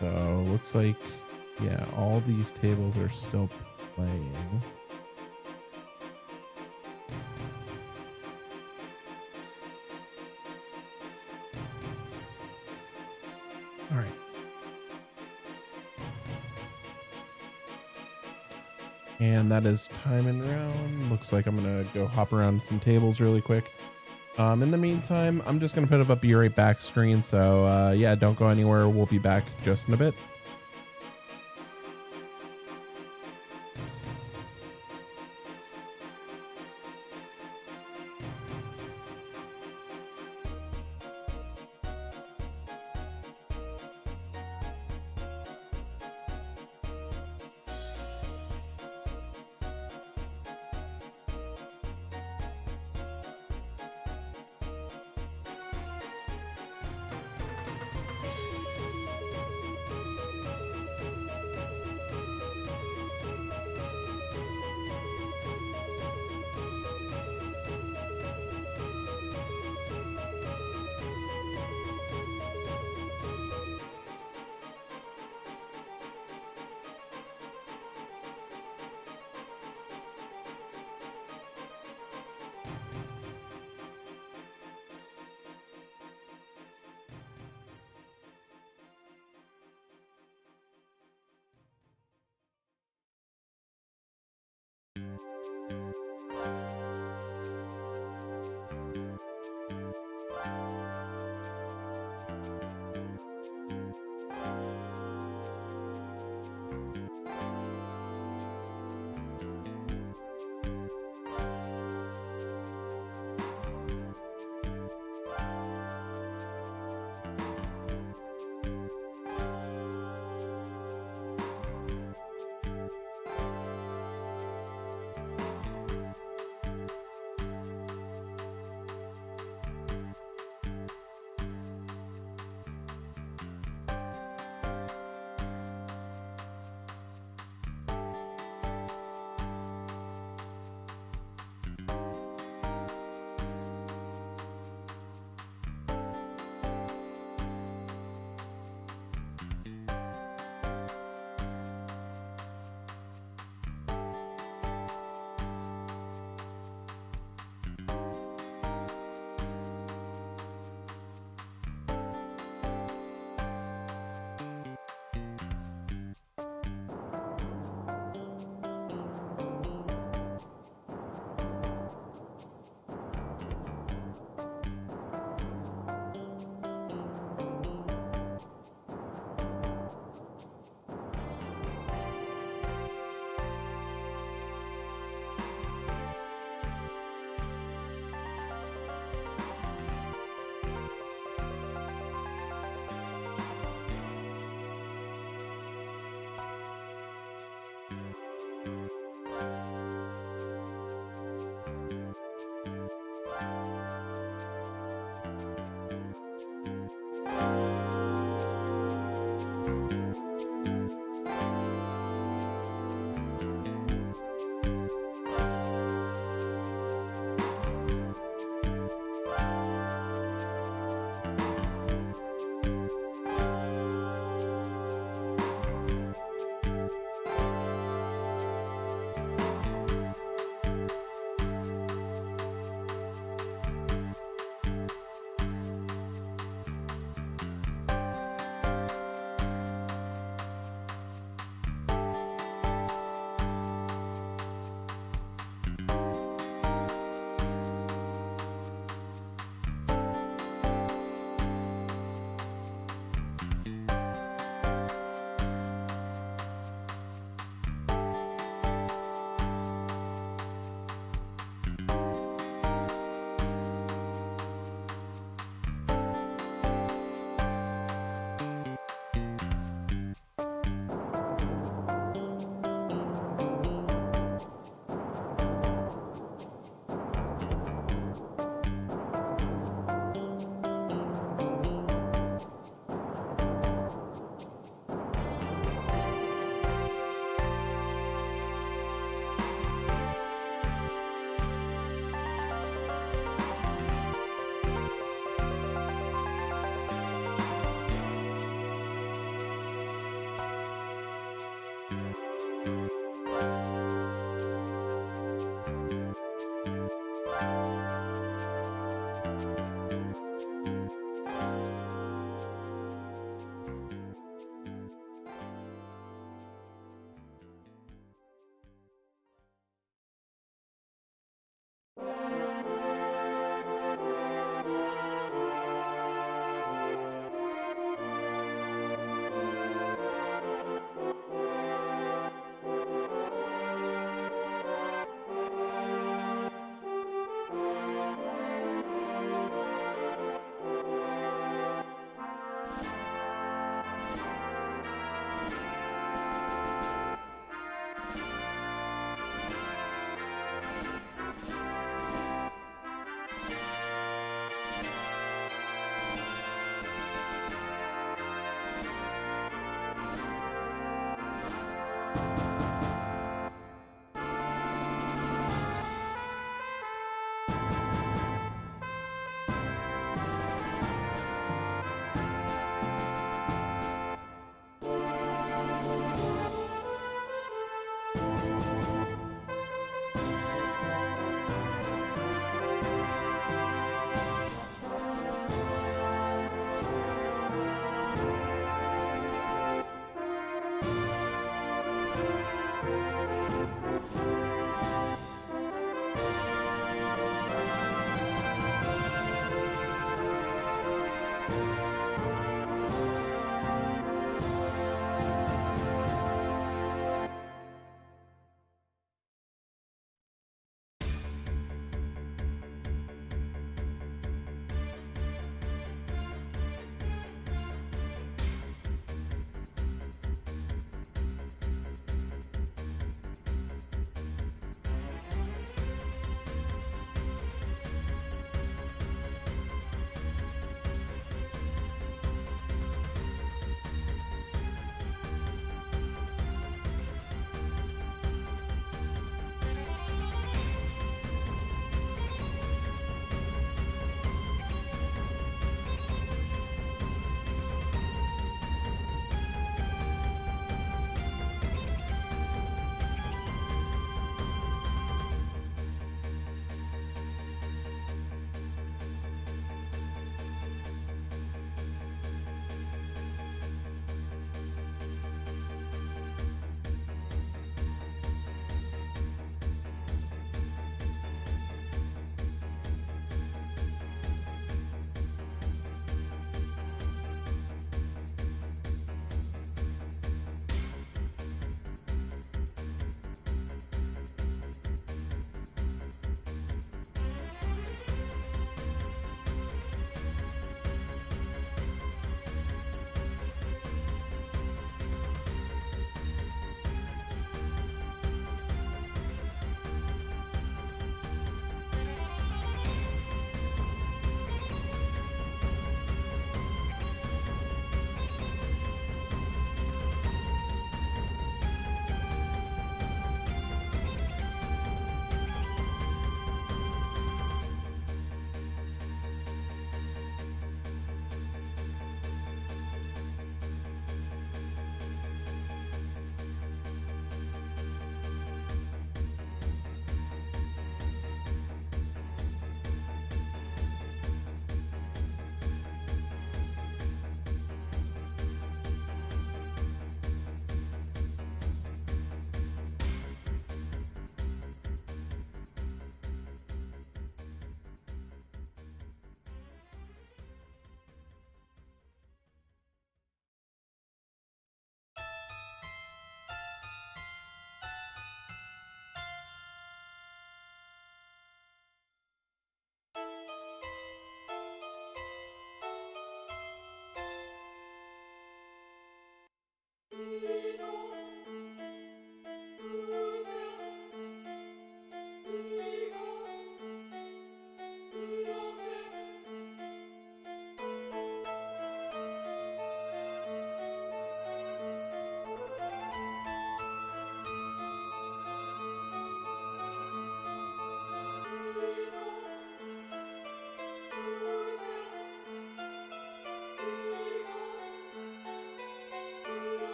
So looks like, yeah, all these tables are still playing. All right. And that is time and round. Looks like I'm gonna go hop around some tables really quick. In the meantime, I'm just gonna put up a be right back screen. So yeah, don't go anywhere. We'll be back just in a bit.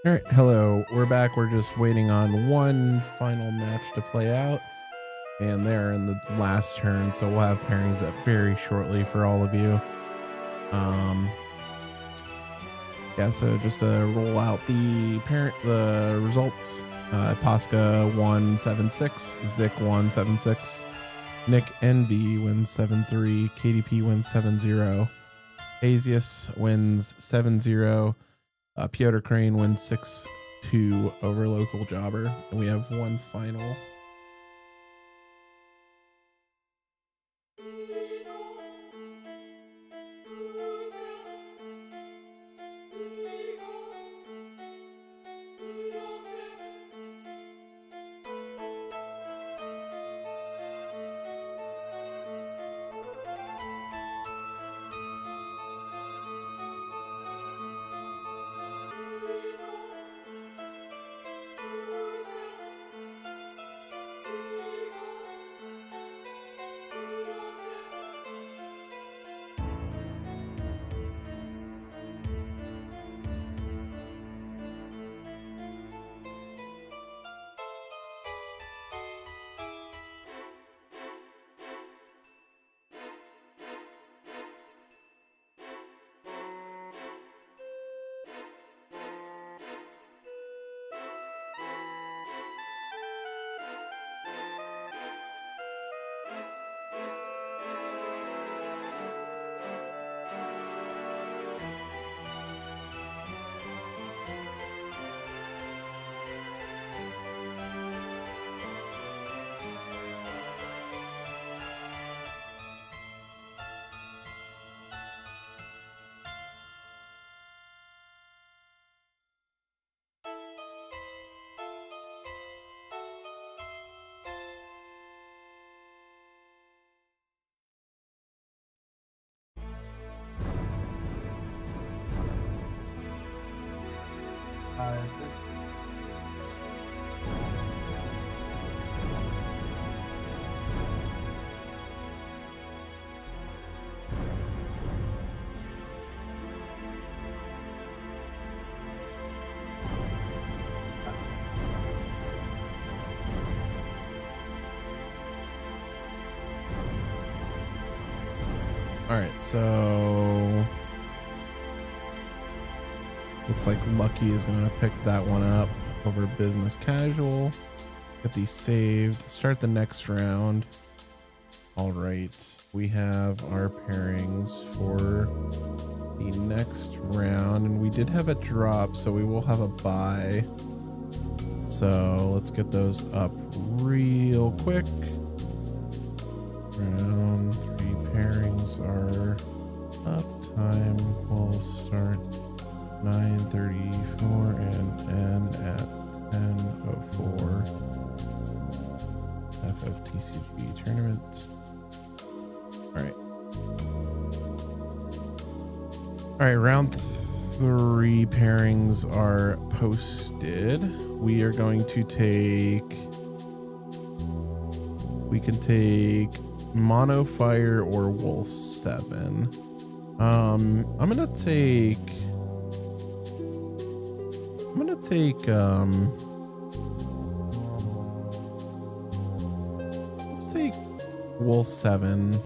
All right, hello. We're back. We're just waiting on one final match to play out, and they're in the last turn, so we'll have pairings up very shortly for all of you. Yeah, so just to roll out the results. Posca won 7-6, Zik won 7-6, Nick NV wins 7-3, KDP wins 7-0, Asius wins 7-0, Piotr Crane wins 6-2 over local jobber, and we have one final. All right, so looks like Lucky is going to pick that one up over business casual. Get these saved. Start the next round. All right, we have our pairings for the next round, and we did have a drop, so we will have a buy. So let's get those up real quick. Round 3 pairings are up. Time will start 9:34 and end at 10:04. FFTCG tournament. All right, round 3 pairings are posted. We are going to we can take Mono Fire or Wool 7. I'm gonna take let's take Wool 7.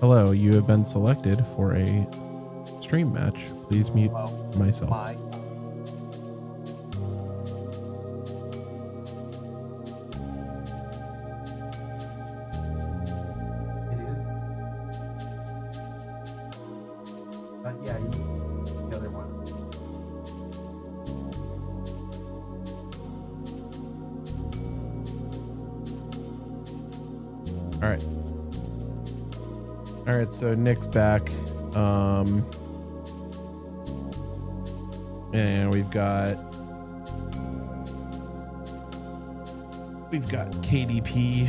Hello, you have been selected for a stream match. Please mute myself. Yeah, the other one. All right, so Nick's back. And we've got KDP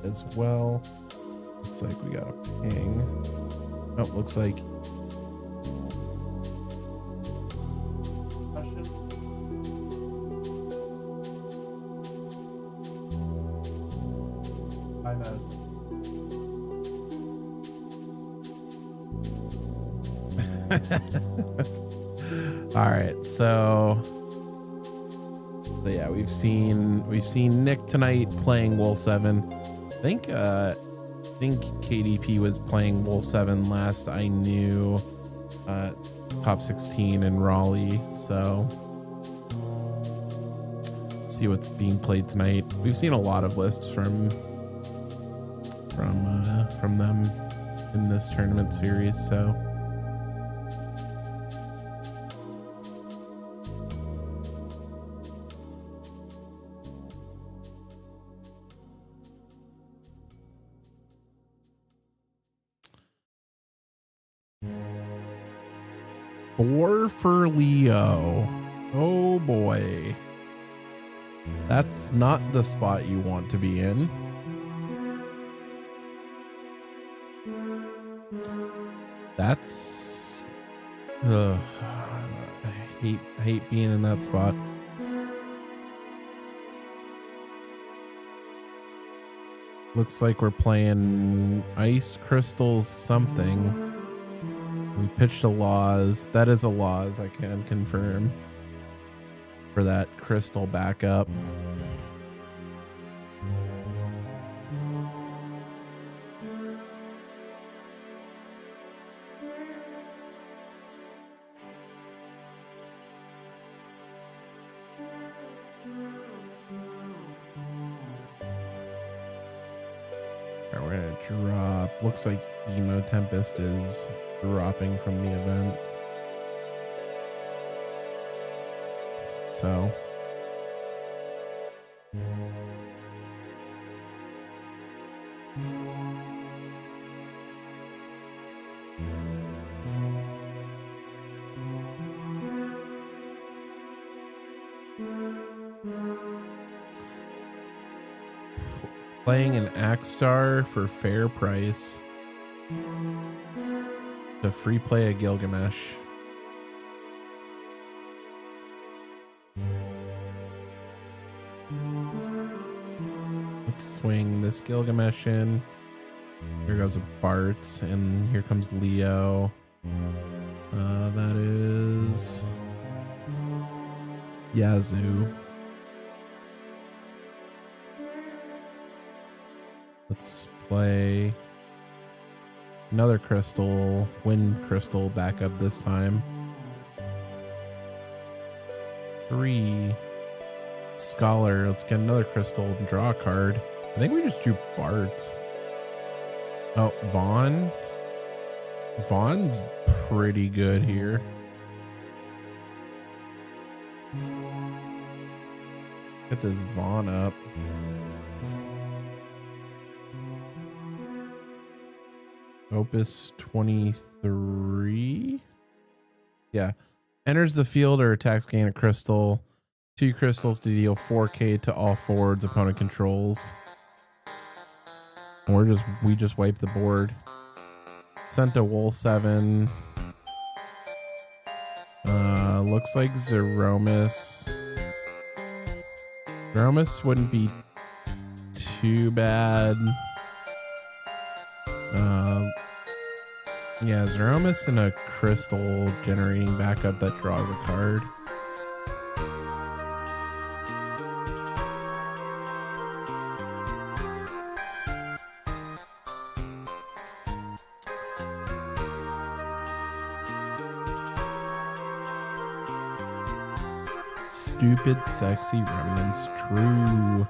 as well. Looks like we got a ping. Oh, looks like All right, so yeah, we've seen Nick tonight playing Wool 7. I think KDP was playing Wool 7 last I knew, top 16 in Raleigh. So see what's being played tonight. We've seen a lot of lists from them in this tournament series. So four for Leo. Oh boy. That's not the spot you want to be in. That's I hate being in that spot. Looks like we're playing Ice Crystals something. We pitched a Laws. That is a Laws, I can confirm, for that crystal backup. Alright, we're gonna drop. Looks like Emo Tempest is dropping from the event. So playing an Axstar for fair price to free play a Gilgamesh. Let's swing this Gilgamesh in. Here goes a Bart, and here comes Leo. That is Yazoo. Let's play another crystal, Wind Crystal backup this time. 3 Scholar. Let's get another crystal and draw a card. I think we just drew Bart's. Oh, Vaughn. Vaughn's pretty good here. Get this Vaughn up. Opus 23. Yeah. Enters the field or attacks, gain a crystal. 2 crystals to deal 4k to all forwards opponent controls. And we just wipe the board. Sent to Wool 7. Looks like Zeromus. Zeromus wouldn't be too bad. Yeah, Zeromus and a crystal generating backup that draws a card. Stupid, sexy remnants, true.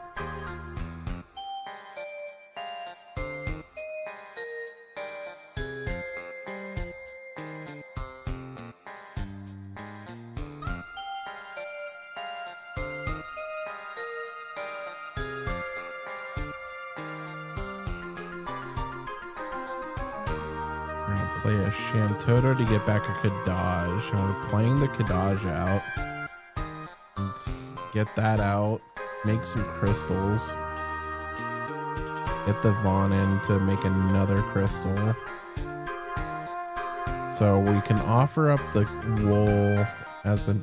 We're gonna play a Shantoto to get back a Kadaj, and we're playing the Kadaj out. Let's get that out, make some crystals, get the Vaughn in to make another crystal. So we can offer up the Wool as a...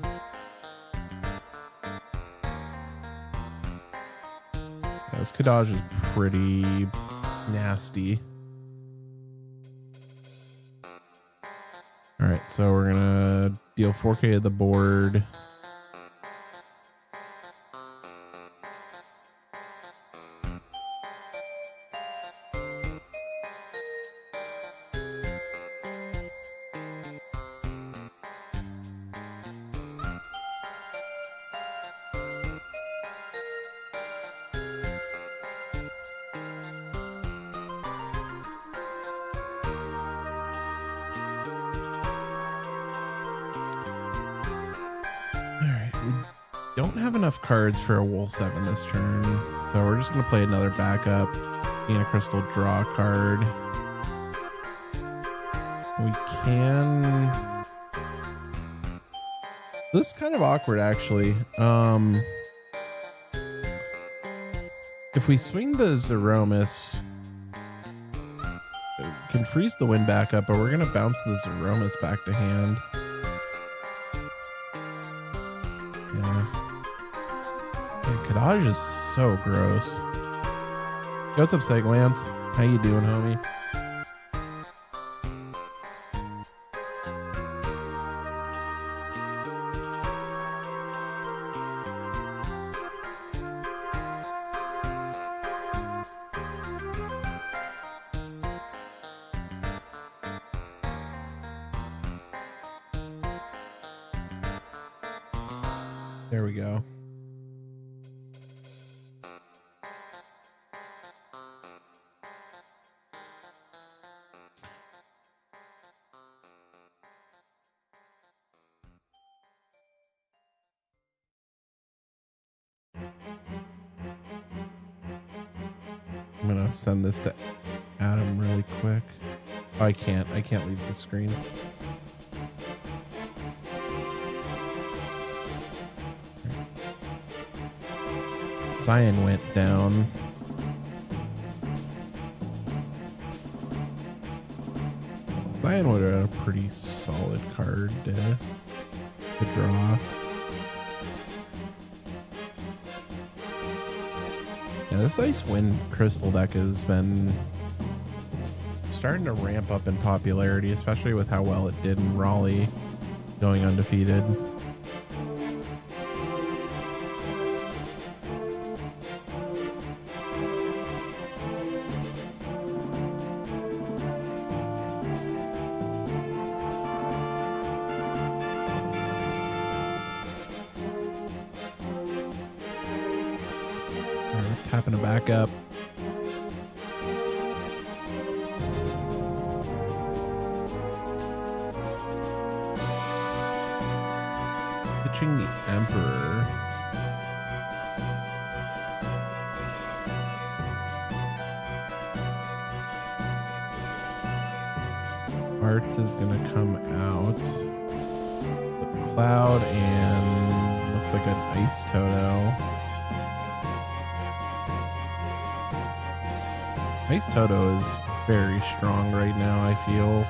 This Kadaj is pretty nasty. All right, right, so we're gonna deal 4K to the board. Don't have enough cards for a Wool 7 this turn, so we're just going to play another backup. Gain a crystal, draw a card. We can... This is kind of awkward, actually. If we swing the Zeromus, it can freeze the wind back up, but we're going to bounce the Zeromus back to hand. Kadaj is so gross. What's up, Seglance? How you doing, homie? There we go. I'm gonna send this to Adam really quick. Oh, I can't leave the screen. Zion went down. Zion would have a pretty solid card to draw. Yeah, this Ice Wind Crystal deck has been starting to ramp up in popularity, especially with how well it did in Raleigh, going undefeated. Tapping it back up. Pitching the Emperor. Arts is going to come out with Cloud and looks like an Ice Toto. Ice Toto is very strong right now, I feel.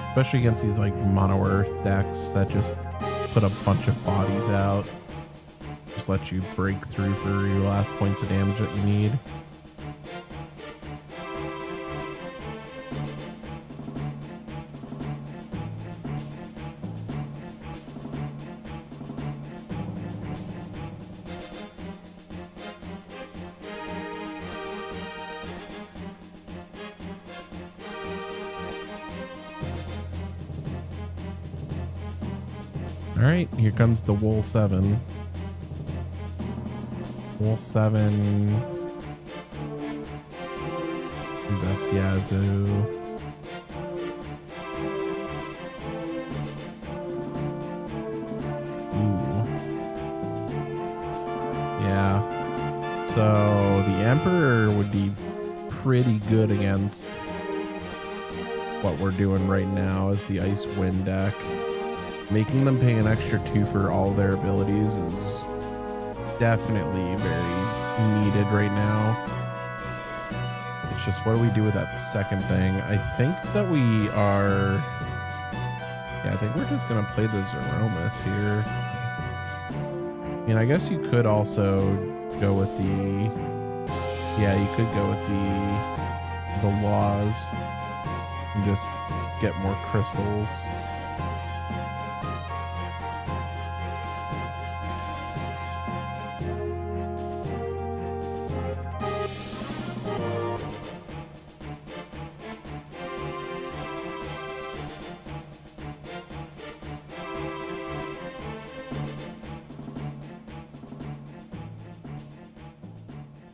Especially against these like mono earth decks that just put a bunch of bodies out. Just let you break through for your last points of damage that you need. All right, here comes the Wool 7. Wool 7. That's Yazoo. Ooh. Yeah. So the Emperor would be pretty good against what we're doing right now as the Ice Wind deck. Making them pay an extra 2 for all their abilities is definitely very needed right now. It's just, what do we do with that second thing? I think that we are... Yeah, I think we're just going to play the Zeromus here. I mean, I guess you could also go with the... Yeah, you could go with the laws and just get more crystals.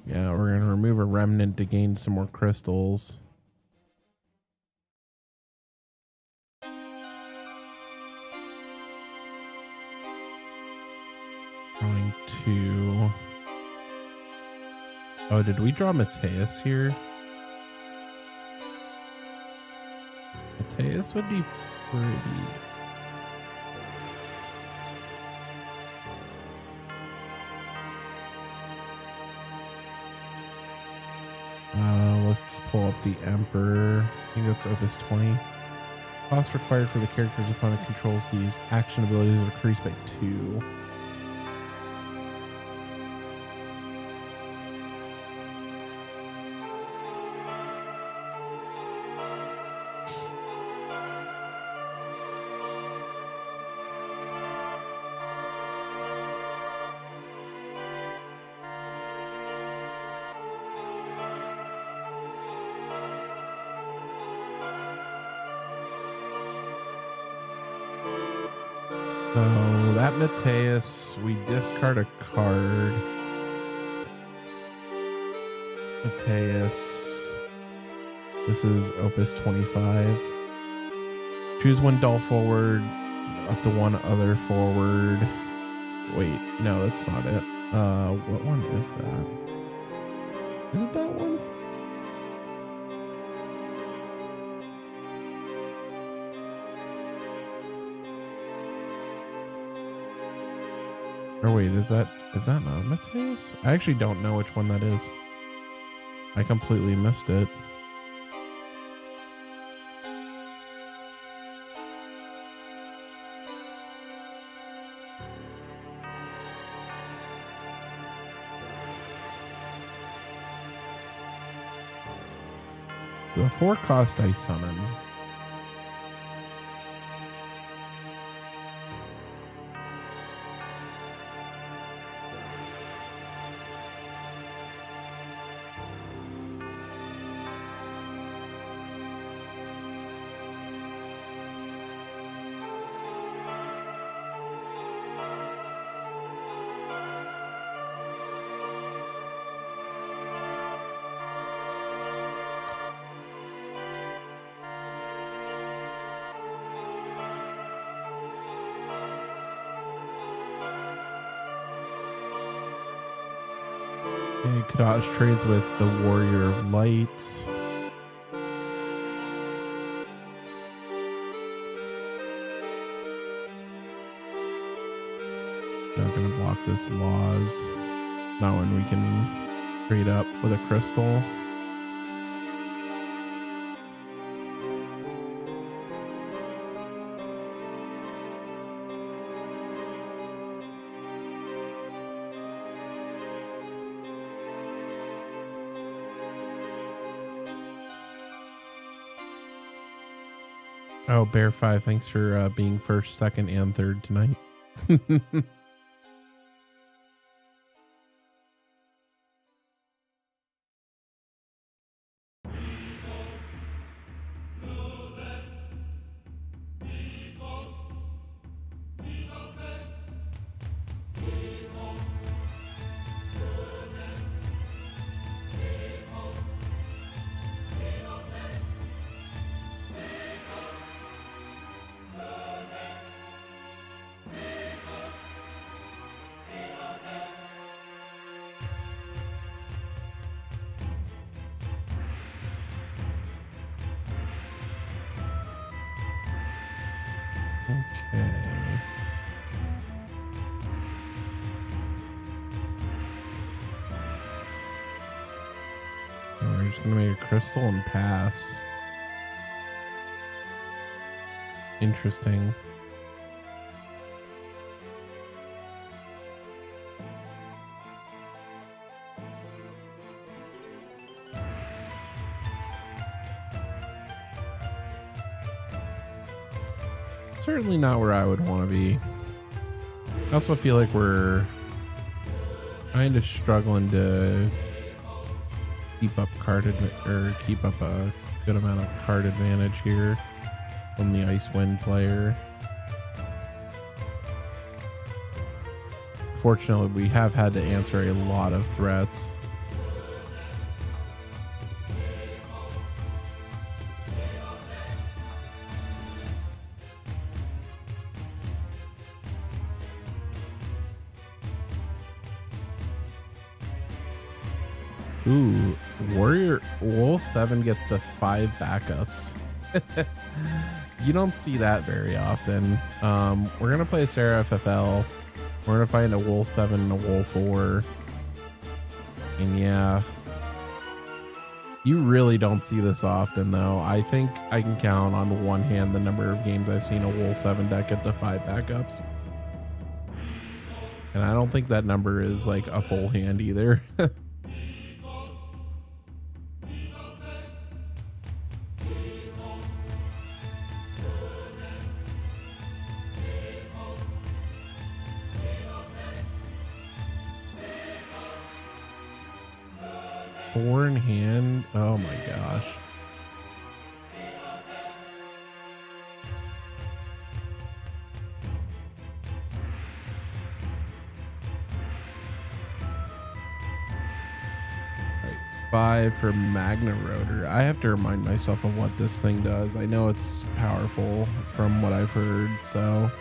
Yeah, we're going to remove a remnant to gain some more crystals. Drawing 2. Oh, did we draw Mateus here? Mateus would be pretty. Let's pull up the Emperor. I think that's Opus 20. Cost required for the character's opponent controls to use action abilities is increased by 2. So that Mateus, we discard a card. Mateus. This is Opus 25. Choose one doll forward, up to one other forward. Wait, no, that's not it. What one is that? Is it that one? Or wait, is that not Mateus? I actually don't know which one that is. I completely missed it. The 4-cost I summon. Kadash trades with the Warrior of Light. Not gonna block this Laws. Not when we can trade up with a crystal. Oh, Bear 5, thanks for being first, second, and third tonight. Okay. We're just gonna make a crystal and pass. Interesting. certainly not where I would want to be. I also feel like we're kind of struggling to keep up keep up a good amount of card advantage here from the Icewind player. Fortunately, we have had to answer a lot of threats. Ooh, Warrior Wool 7 gets to 5 backups. You don't see that very often. We're gonna play a Sarah FFL. We're gonna find a Wool 7 and a Wool 4. And yeah, you really don't see this often though. I think I can count on one hand the number of games I've seen a Wool 7 deck get to 5 backups. And I don't think that number is like a full hand either. Four in hand. Oh my gosh. All right, 5 for Magna Rotor. I have to remind myself of what this thing does. I know it's powerful from what I've heard. So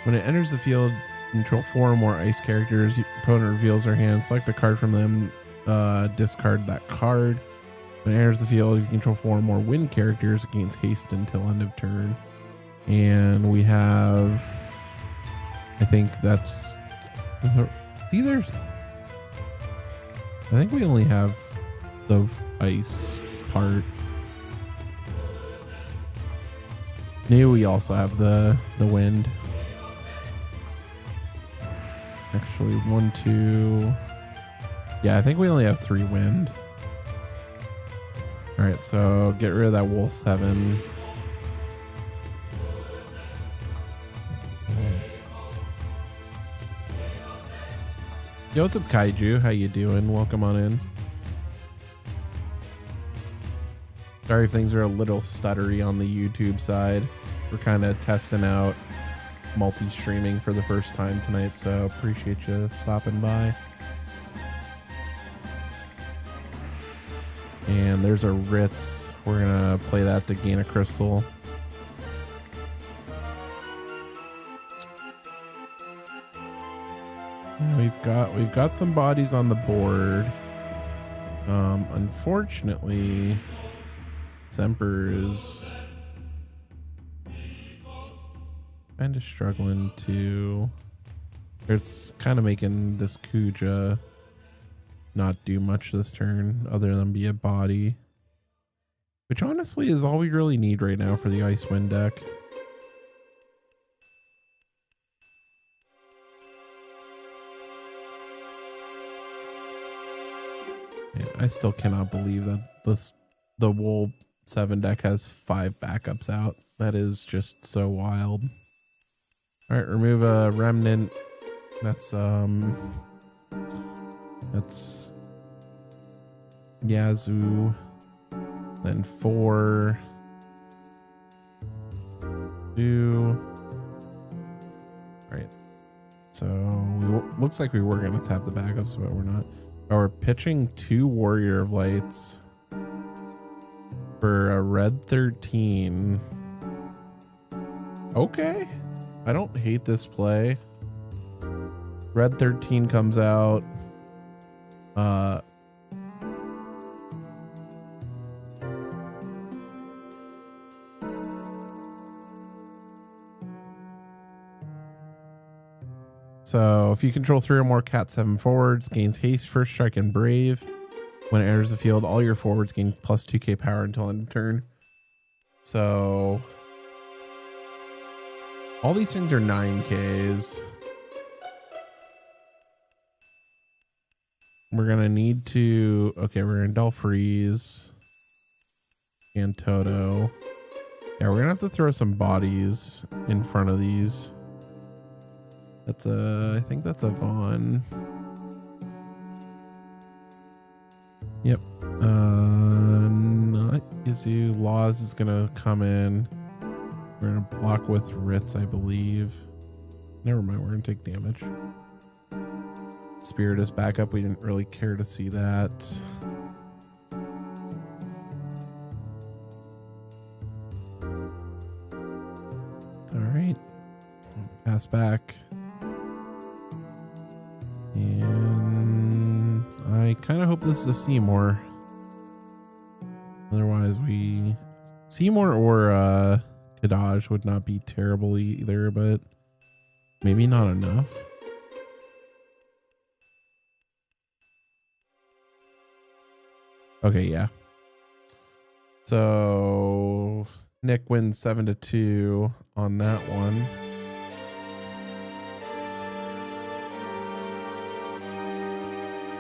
when it enters the field, control 4 or more ice characters. Opponent reveals their hand. Select a card from them. Discard that card. When it enters the field, you control 4 or more wind characters. It gains haste until end of turn. And we have, I think that's either. I think we only have the ice part. Maybe we also have the wind. Actually, 1, 2. Yeah, I think we only have 3 wind. All right, so get rid of that Wool 7. Yo, what's up, Kaiju? How you doing? Welcome on in. Sorry if things are a little stuttery on the YouTube side. We're kind of testing out multi-streaming for the first time tonight, so appreciate you stopping by. And there's a Ritz. We're gonna play that to gain a crystal. And we've got some bodies on the board. Unfortunately, Semper is kind of struggling to. It's kind of making this Kuja not do much this turn other than be a body, which honestly is all we really need right now for the Icewind deck. Yeah, I still cannot believe that the Wool 7 deck has 5 backups out. That is just so wild. All right, remove a remnant. That's Yazoo. Then 4, 2. All right. So looks like we were gonna tap the backups, but we're not. Oh, we're pitching 2 Warrior of Lights for a red 13. Okay. I don't hate this play. Red 13 comes out. So if you control 3 or more Cat 7 forwards, gains haste, first strike, and brave. When it enters the field, all your forwards gain plus 2k power until end of turn. So all these things are 9Ks. We're gonna need to, okay, we're gonna Dull Freeze and Toto. Yeah, we're gonna have to throw some bodies in front of these. That's I think that's a Vaughn. Yep. Not Izu. Laws is gonna come in. We're gonna block with Ritz, I believe. Never mind, we're gonna take damage. Spirit is back up. We didn't really care to see that. All right. Pass back. And I kind of hope this is a Seymour. Otherwise, we... Seymour or Kadaj would not be terrible either, but maybe not enough. Okay, yeah. So Nick wins 7-2 on that one.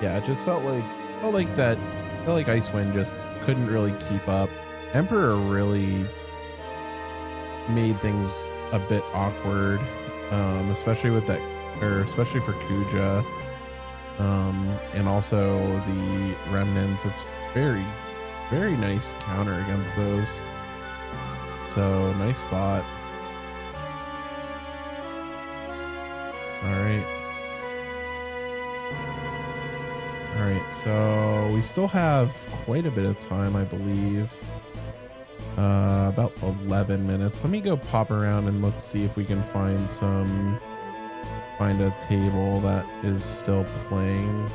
Yeah, it just felt like Icewind just couldn't really keep up. Emperor really made things a bit awkward, especially with that, or especially for Kuja, and also the remnants. It's very, very nice counter against those. So nice thought. All right. All right, so we still have quite a bit of time, I believe. About 11 minutes. Let me go pop around and let's see if we can find a table that is still playing.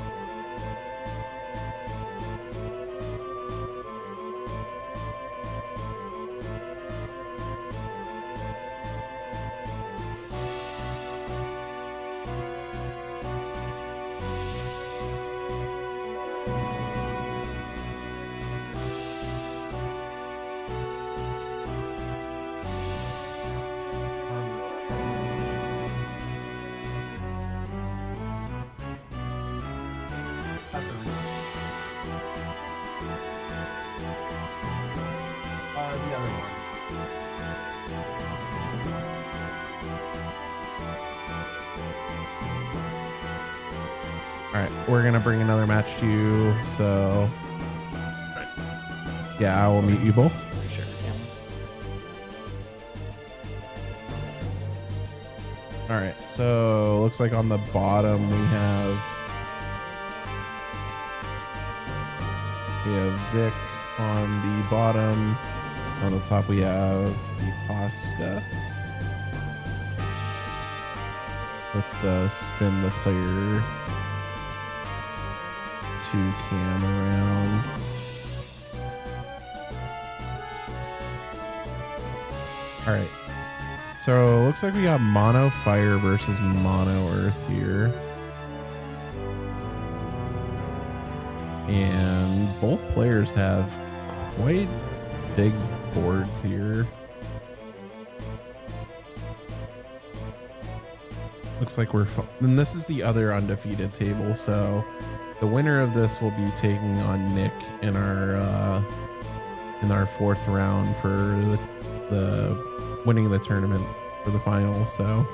The other one. All right, we're gonna bring another match to you. So, yeah, I will meet you both. Sure. Yeah. All right, so looks like on the bottom we have Zik on the bottom. On the top we have the pasta. Let's spin the player 2 cam around. All right. So looks like we got mono fire versus mono earth here. And both players have quite big boards here. Looks like and this is the other undefeated table, so the winner of this will be taking on Nick in our 4th round for the winning the tournament for the finals. So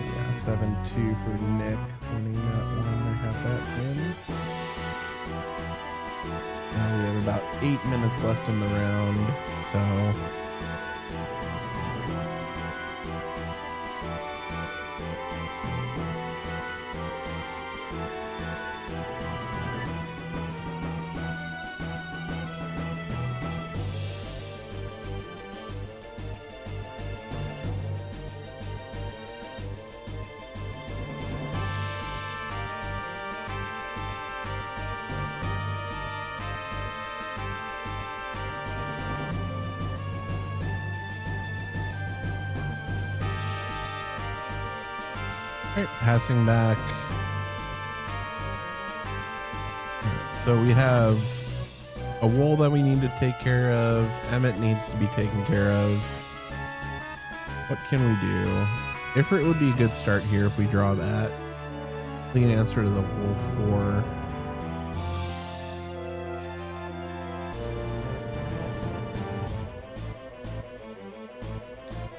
yeah, 7-2 for Nick winning that one. I have that win. Now we have about 8 minutes left in the round, so all right, passing back. Let's so we have a wool that we need to take care of. Emmett needs to be taken care of. What can we do? Ifrit would be a good start here if we draw that. We can answer to the wool 4.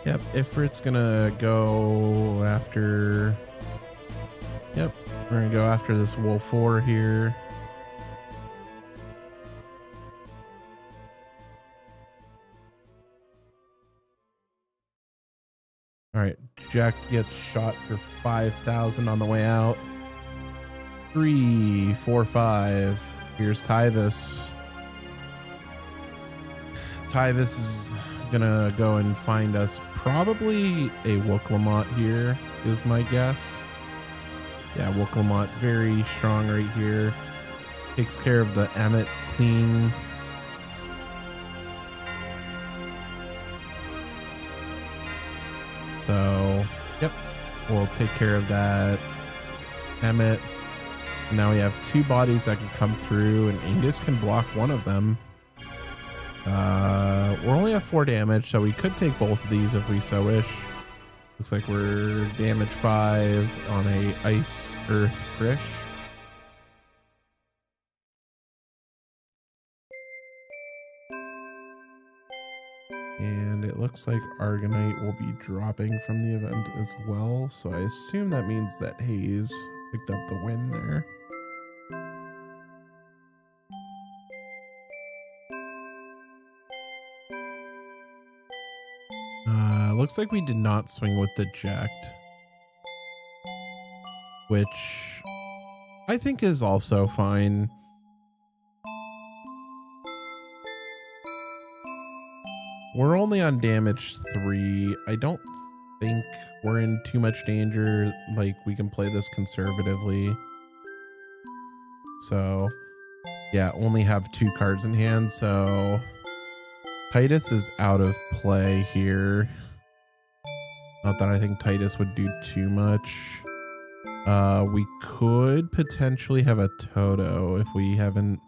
Yep, Ifrit's gonna go after... Yep, we're gonna go after this wool 4 here. All right, Jack gets shot for 5,000 on the way out. 3, 4, 5. Here's Tyvis. Tyvis is gonna go and find us probably a Wooklamont here, is my guess. Yeah, Wooklamont very strong right here. Takes care of the Emmett clean. So, yep, we'll take care of that. Emmett. Now we have 2 bodies that can come through, and Angus can block one of them. We're only at 4 damage, so we could take both of these if we so wish. Looks like we're damage 5 on a Ice Earth Krish. And it looks like Argonite will be dropping from the event as well. So I assume that means that Hayes picked up the win there. Looks like we did not swing with the Jacked, which I think is also fine. We're only on damage 3. I don't think we're in too much danger. Like, we can play this conservatively. So, yeah, only have 2 cards in hand. So, Titus is out of play here. Not that I think Titus would do too much. We could potentially have a Toto if we haven't.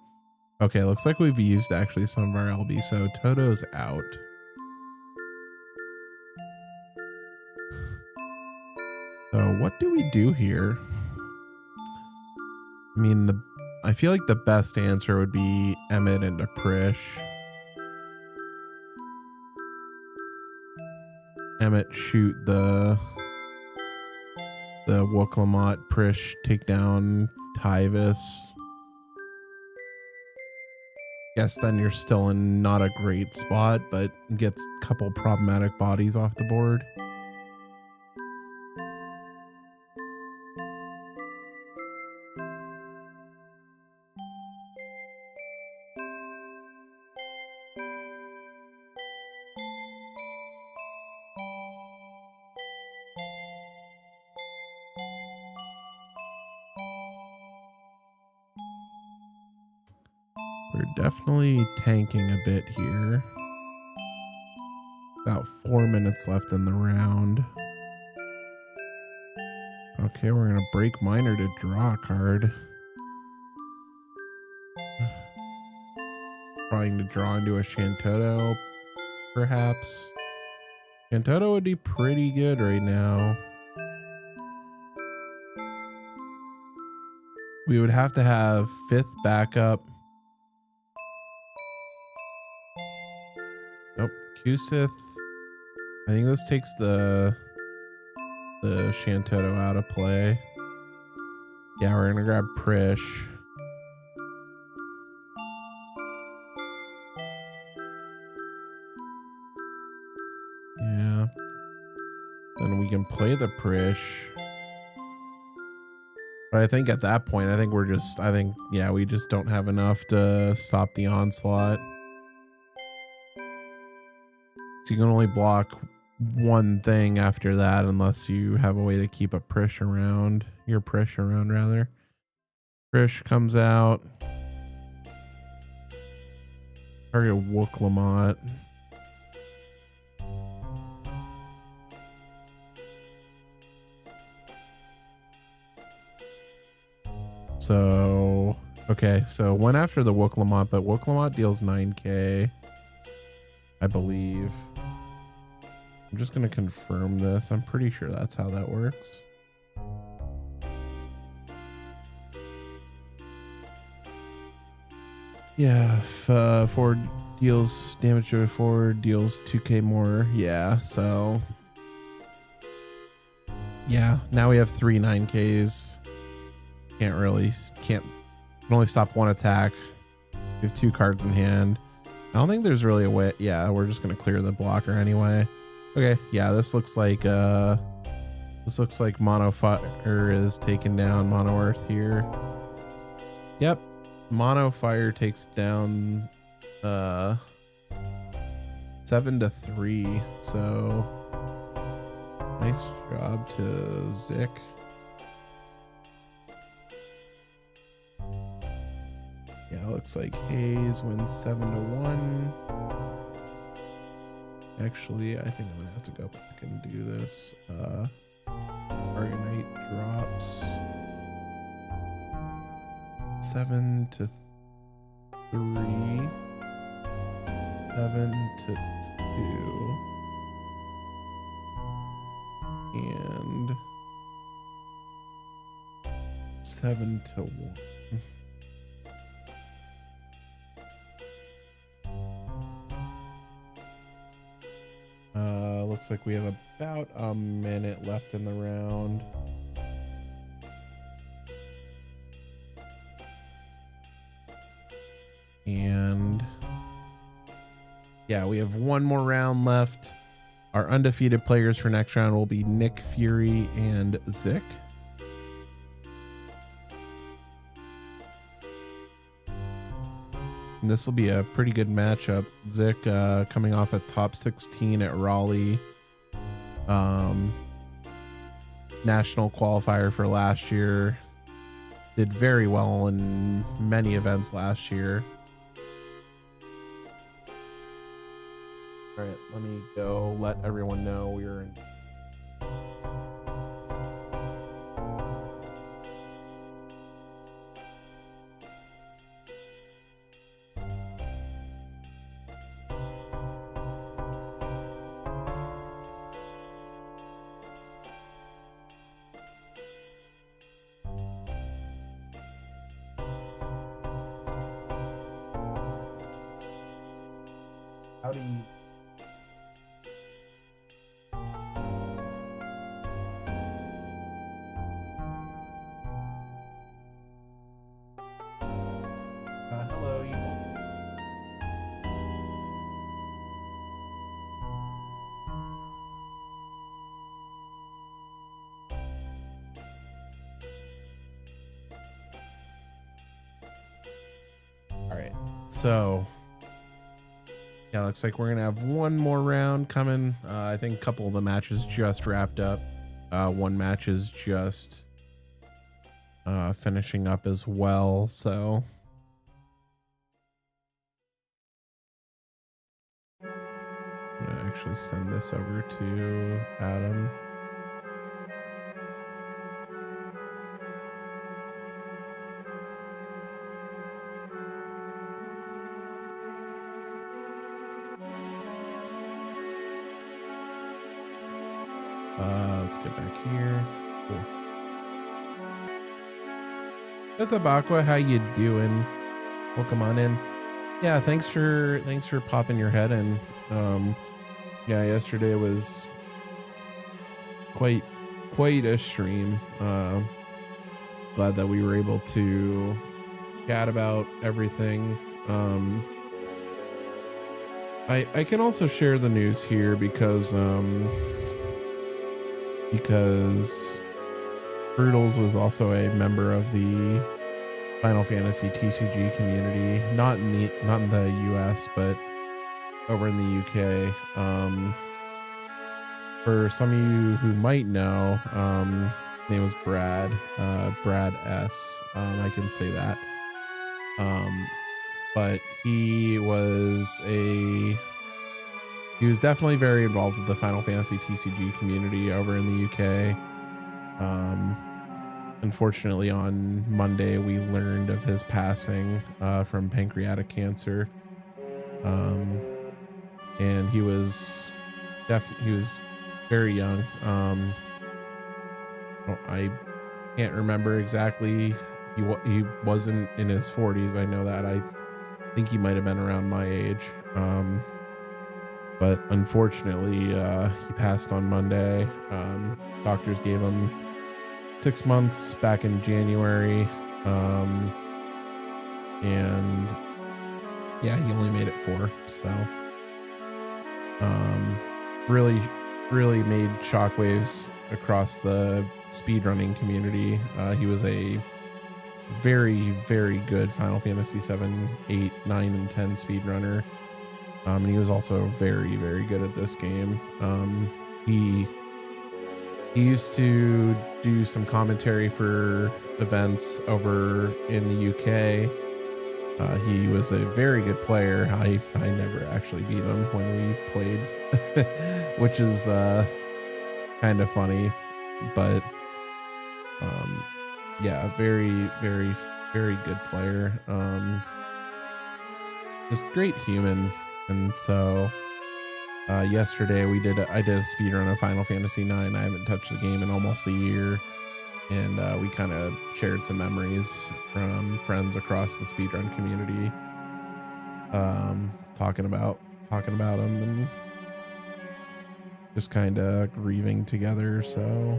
Okay, looks like we've used actually some of our LB, so Toto's out. So what do we do here? I mean, I feel like the best answer would be Emmett and a Prish. Emmett shoot the Wooklamont, Prish take down Tyvis. Guess then you're still in not a great spot, but gets a couple problematic bodies off the board. We're definitely tanking a bit here. About 4 minutes left in the round. Okay, we're gonna break Miner to draw a card. Trying to draw into a Shantoto, perhaps. Shantoto would be pretty good right now. We would have to have 5th backup. Nope, Kusith. I think this takes the Shantoto out of play. Yeah, we're gonna grab Prish. Yeah. Then we can play the Prish. But I think at that point, I think yeah, we just don't have enough to stop the onslaught. So you can only block one thing after that unless you have a way to keep a Prish around. Your Prish around, rather. Prish comes out. Target Wooklamont. So Okay, so one after the Wooklamont, but Wooklamont deals 9k, I believe. I'm just gonna confirm this. I'm pretty sure that's how that works. Yeah, if 4 deals damage to 4 deals 2k more. Yeah, so yeah, now we have 3 9ks. Can't can only stop 1 attack. We have 2 cards in hand. I don't think there's really a way. Yeah, we're just gonna clear the blocker anyway. Okay, yeah, this looks like Mono Fire is taking down Mono Earth here. Yep, Mono Fire takes down 7-3. So nice job to Zik. Yeah, looks like Hayes wins 7-1. Actually, I think I'm gonna have to go back and do this. Argonite drops 7-3, 7-2, and 7-1. Looks like we have about a minute left in the round. And yeah, we have one more round left. Our undefeated players for next round will be Nick Fury and Zik. And this will be a pretty good matchup. Zik coming off a top 16 at Raleigh. National qualifier for last year. Did very well in many events last year. All right, let me go let everyone know we're in. How do you? Hello, you. All right, so. Yeah, looks like we're gonna have one more round coming. I think a couple of the matches just wrapped up. One match is just finishing up as well. So I'm gonna actually send this over to Adam. Let's get back here. Cool. What's up, Aqua? How you doing? Welcome on in. Yeah, thanks for popping your head in. Yeah, yesterday was quite a stream. Glad that we were able to chat about everything. I can also share the news here because Brutals was also a member of the Final Fantasy TCG community, not in the US, but over in the UK. For some of you who might know, his name was Brad S. I can say that. But he was definitely very involved with the Final Fantasy TCG community over in the UK. unfortunately, on Monday, we learned of his passing from pancreatic cancer. And he was very young. I can't remember exactly. He wasn't in his 40s. I know that. I think he might have been around my age. But unfortunately, he passed on Monday. Doctors gave him 6 months back in January. And yeah, he only made it 4. So, really made shockwaves across the speedrunning community. He was a very, very good Final Fantasy 7, 8, 9, and 10 speedrunner. And he was also very, very good at this game. He used to do some commentary for events over in the UK. He was a very good player. I never actually beat him when we played, which is kind of funny, but yeah, very, very, very good player. Just great human. And so yesterday I did a speedrun of Final Fantasy 9. I haven't touched the game in almost a year. And we kind of shared some memories from friends across the speedrun community, talking about him and just kind of grieving together. So,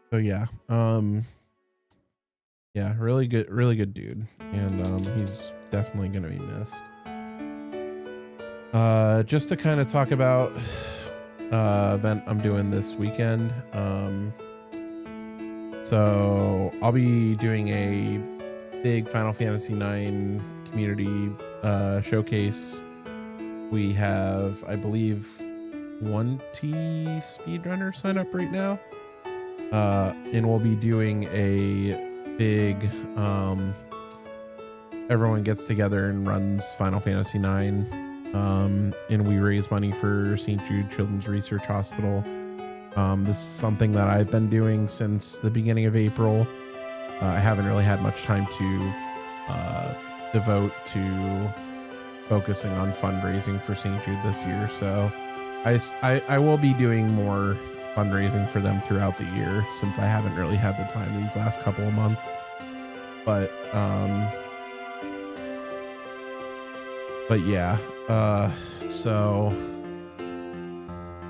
So yeah, yeah, really good dude, and he's definitely gonna be missed. Just to kind of talk about event I'm doing this weekend. So I'll be doing a big Final Fantasy 9 community showcase. We have, I believe, 1 speedrunner sign up right now. And we'll be doing a big everyone gets together and runs Final Fantasy 9, and we raise money for St. Jude Children's Research Hospital. This is something that I've been doing since the beginning of April. I haven't really had much time to devote to focusing on fundraising for St. Jude this year, so I will be doing more fundraising for them throughout the year, since I haven't really had the time these last couple of months. But yeah, so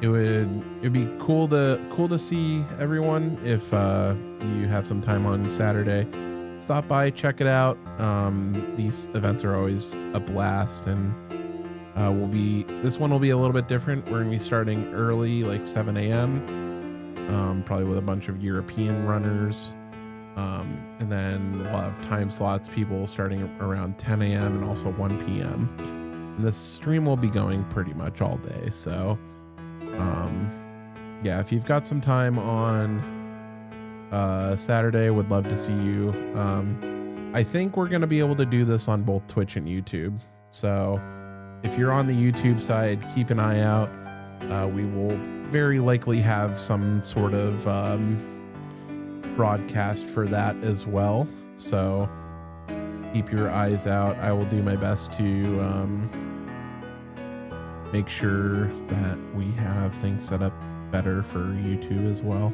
it'd be cool to see everyone. If you have some time on Saturday, stop by, check it out. These events are always a blast, and this one will be a little bit different. We're gonna be starting early, like 7 a.m. Probably with a bunch of European runners, and then we'll have time slots, people starting around 10 a.m. and also 1 p.m. and this stream will be going pretty much all day. So yeah, if you've got some time on Saturday, would love to see you. I think we're gonna be able to do this on both Twitch and YouTube, so if you're on the YouTube side, keep an eye out. We will very likely have some sort of broadcast for that as well, so keep your eyes out. I will do my best to make sure that we have things set up better for YouTube as well.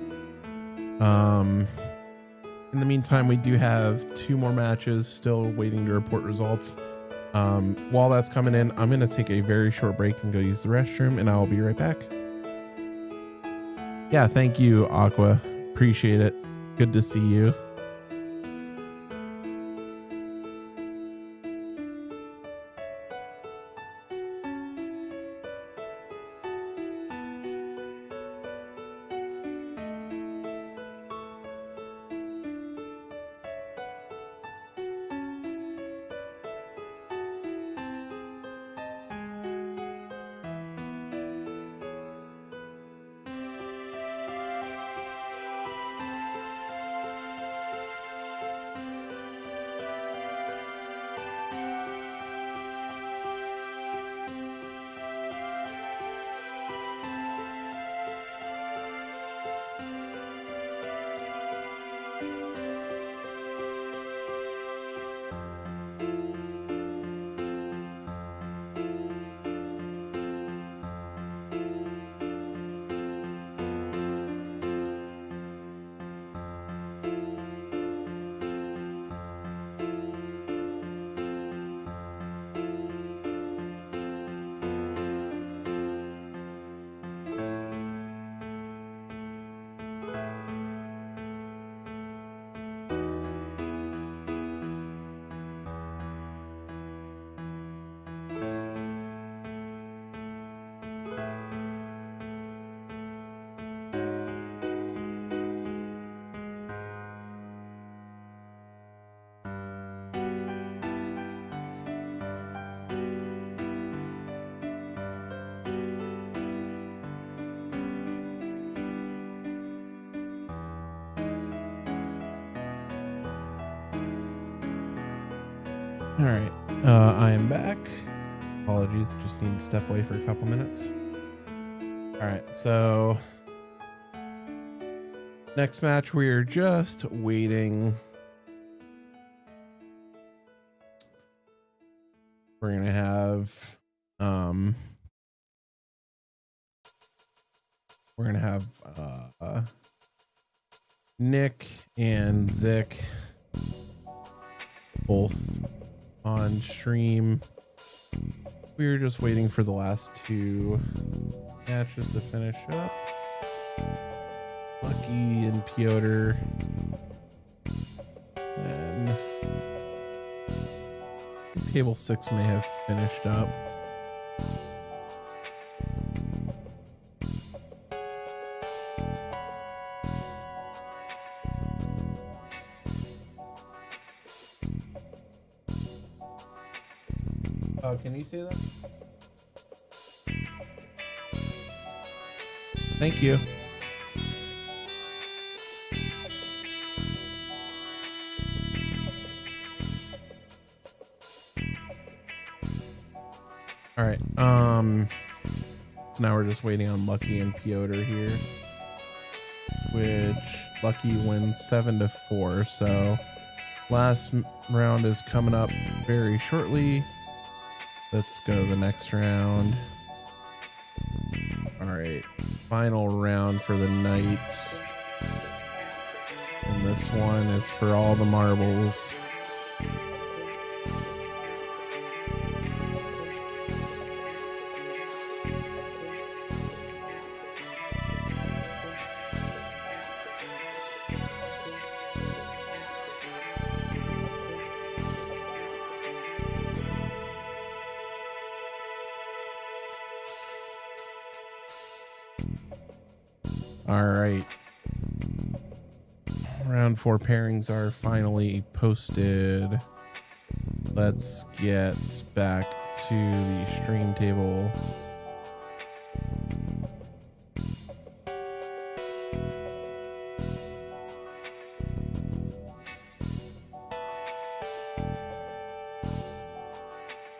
In the meantime, we do have 2 more matches still waiting to report results. While that's coming in, I'm going to take a very short break and go use the restroom, and I'll be right back. Yeah, thank you, Aqua. Appreciate it. Good to see you. All right, I am back. Apologies, just need to step away for a couple minutes. All right, so next match, we're just waiting. We're gonna have Nick and Zick both on stream. We were just waiting for the last two matches to finish up. Lucky and Piotr, and table 6 may have finished up. Oh, can you see that? Thank you. All right. So now we're just waiting on Lucky and Piotr here, which Lucky wins 7-4. So last round is coming up very shortly. Let's go to the next round. All right, final round for the night. And this one is for all the marbles. All right. Round 4 pairings are finally posted. Let's get back to the stream table.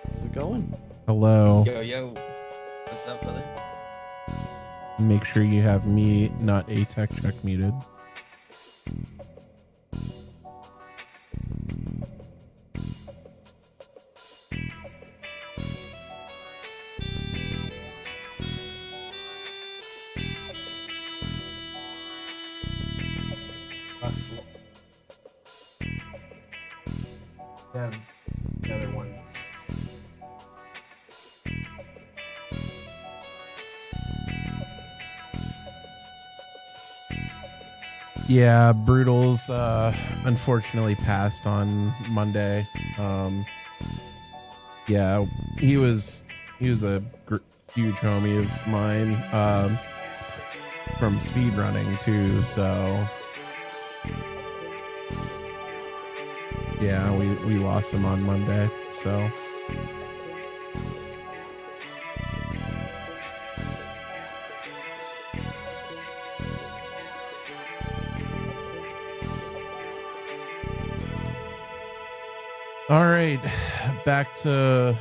How's it going? Hello. Yo. What's up, brother? Make sure you have me, not a tech check, muted. Then the other one. Yeah, Brutal's unfortunately passed on Monday. Yeah, he was a huge homie of mine from speedrunning too. So yeah, we lost him on Monday. So. All right, back to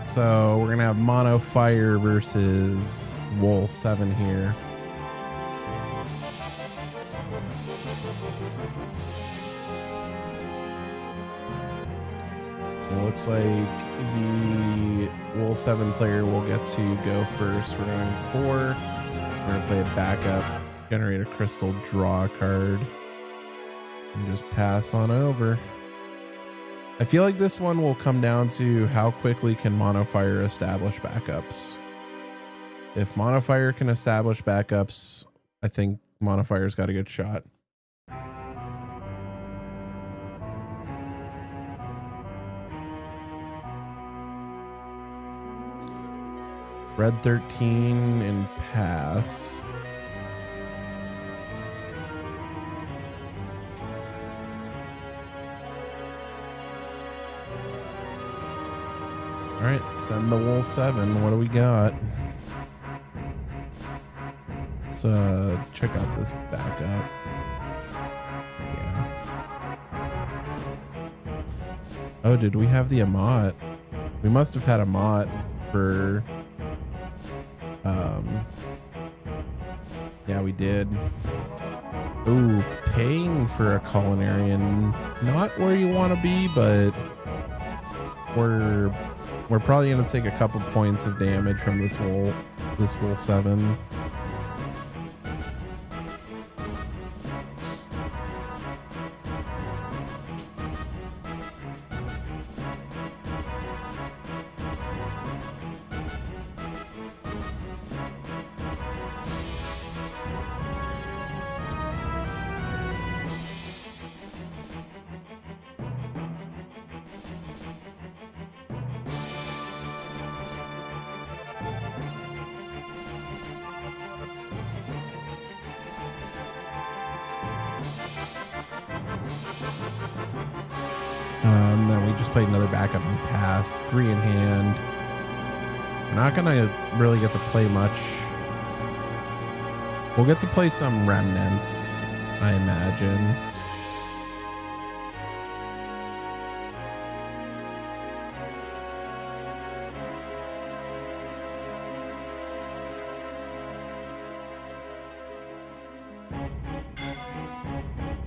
so we're gonna have Mono Fire versus Wool 7 here. It looks like the Wool 7 player will get to go first for round 4. We're gonna play a backup, generate a crystal, draw a card, and just pass on over. I feel like this one will come down to how quickly can Mono Fire establish backups. If Mono Fire can establish backups, I think Mono Fire's got a good shot. Red 13 and pass. All right, send the wool 7. What do we got? Let's check out this backup. Yeah. Oh, did we have the Amat? We must have had Amat for yeah, we did. Ooh, paying for a culinarian. Not where you want to be, but we're probably gonna take a couple points of damage from this wool 7. Then we just played another backup and pass, 3 in hand. We're not gonna really get to play much. We'll get to play some remnants, I imagine.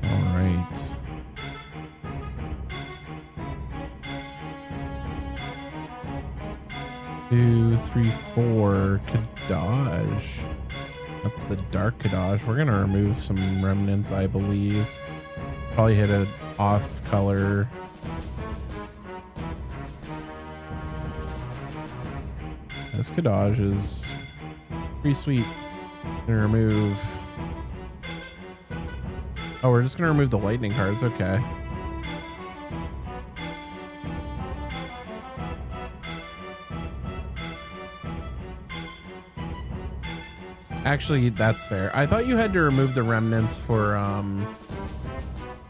All right. Two, 3, 4. Kadaj. That's the dark Kadaj. We're gonna remove some remnants, I believe. Probably hit an off color. This Kadaj is pretty sweet. Gonna remove. Oh, we're just gonna remove the lightning cards. Okay. Actually, that's fair. I thought you had to remove the remnants for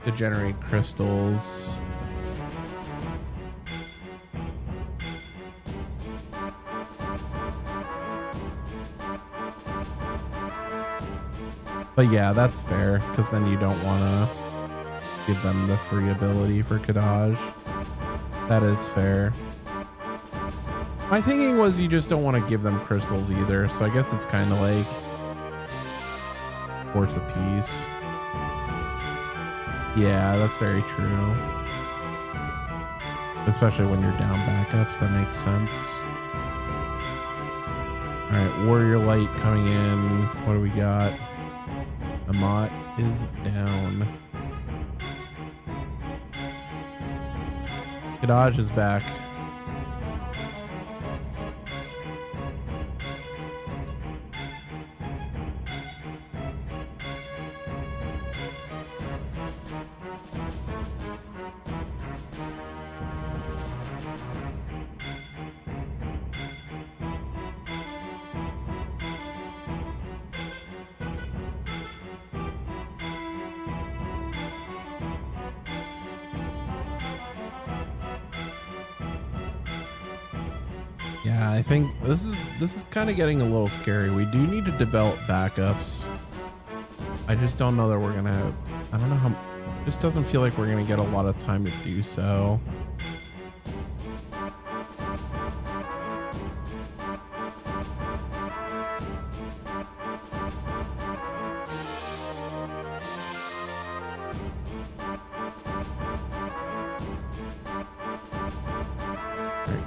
to generate crystals. But yeah, that's fair, because then you don't want to give them the free ability for Kadaj. That is fair. My thinking was you just don't want to give them crystals either, so I guess it's kind of like force a piece. Yeah, that's very true. Especially when you're down backups, that makes sense. All right, Warrior Light coming in. What do we got? Amat is down. Kadaj is back. Yeah, I think this is kind of getting a little scary. We do need to develop backups. I just don't know that we're gonna. I don't know how. It just doesn't feel like we're gonna get a lot of time to do so.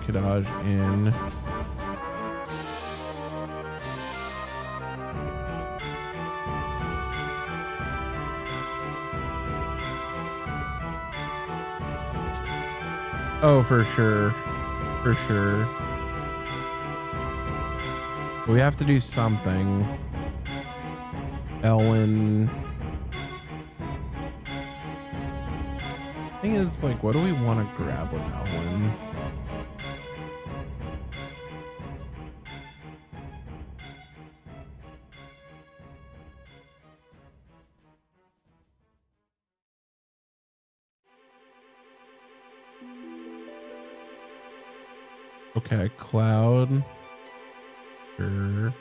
Kadaj in. Oh, for sure. For sure. We have to do something. Elwyn. Thing is, like, what do we want to grab with Elwyn? Okay, cloud. Sure.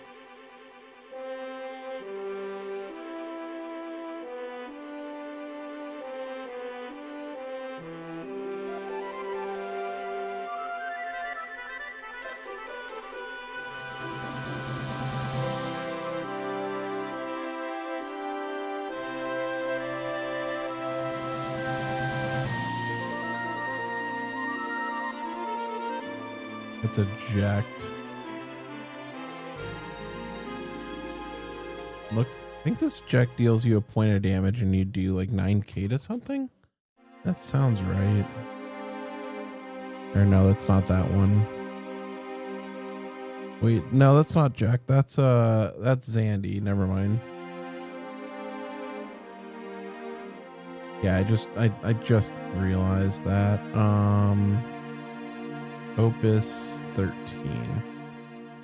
It's eject. Look, I think this eject deals you a point of damage and you do like 9k to something. That sounds right. Or no, that's not that one. Wait, no, that's not Jack. That's Zandy. Never mind. Yeah, I just realized that. Opus 13.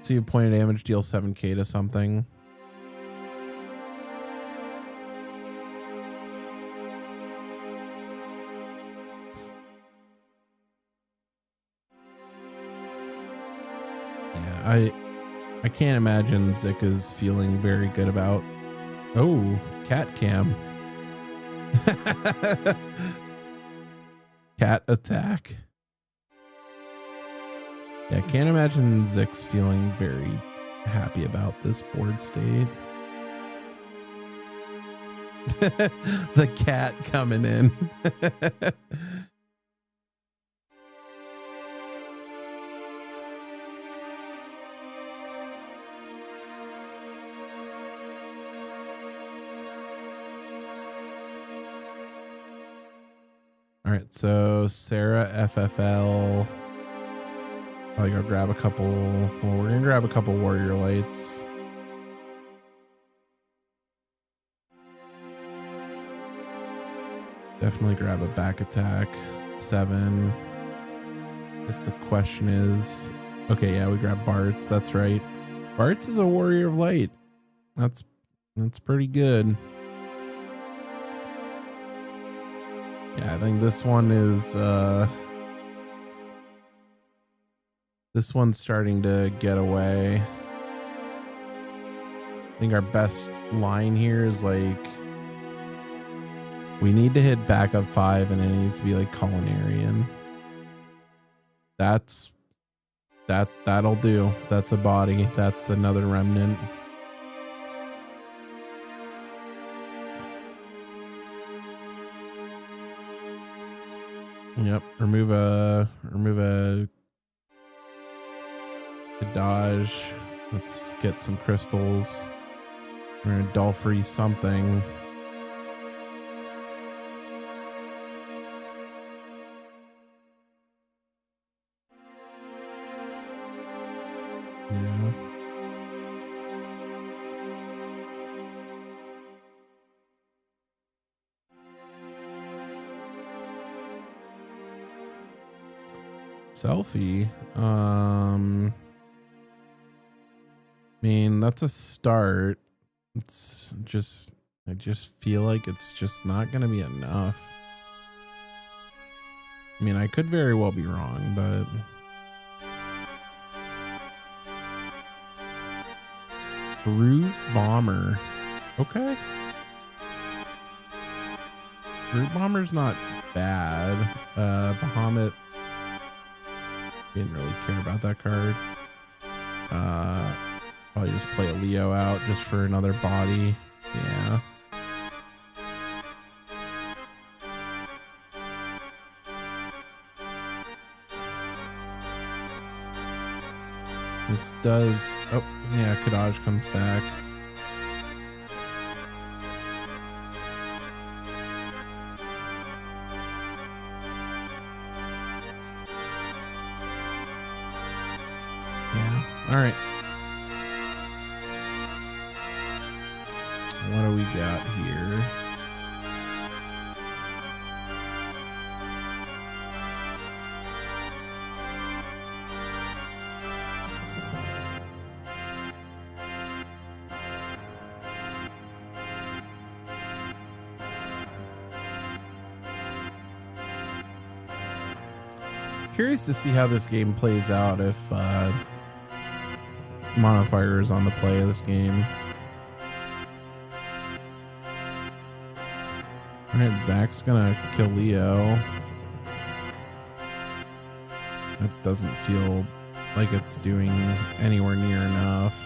So you point of damage, deal 7k to something. Yeah, I can't imagine Zik is feeling very good about. Oh, cat cam. Cat attack. Yeah, I can't imagine Zik's feeling very happy about this board state. The cat coming in. All right, so Sarah FFL. I'll go grab a couple. Well, we're gonna grab a couple warrior lights. Definitely grab a back attack. 7. I guess the question is, okay, yeah, we grab Bart's. That's right. Bart's is a warrior of light. That's pretty good. Yeah, I think this one is this one's starting to get away. I think our best line here is like we need to hit backup 5 and it needs to be like Culinarian. That'll do. That's a body. That's another remnant. Yep. Remove a dodge. Let's get some crystals. We're gonna dull freeze something. Yeah. Selfie. I mean, that's a start. It's just, I just feel like it's just not going to be enough. I mean, I could very well be wrong, but Brute Bomber. Okay. Brute Bomber's not bad. Bahamut. Didn't really care about that card. Probably just play a Leo out just for another body. Yeah. This does. Oh, yeah. Kadaj comes back. Yeah. All right. What do we got here? curious to see how this game plays out if Modifier is on the play of this game. Alright, Zach's gonna kill Leo. That doesn't feel like it's doing anywhere near enough.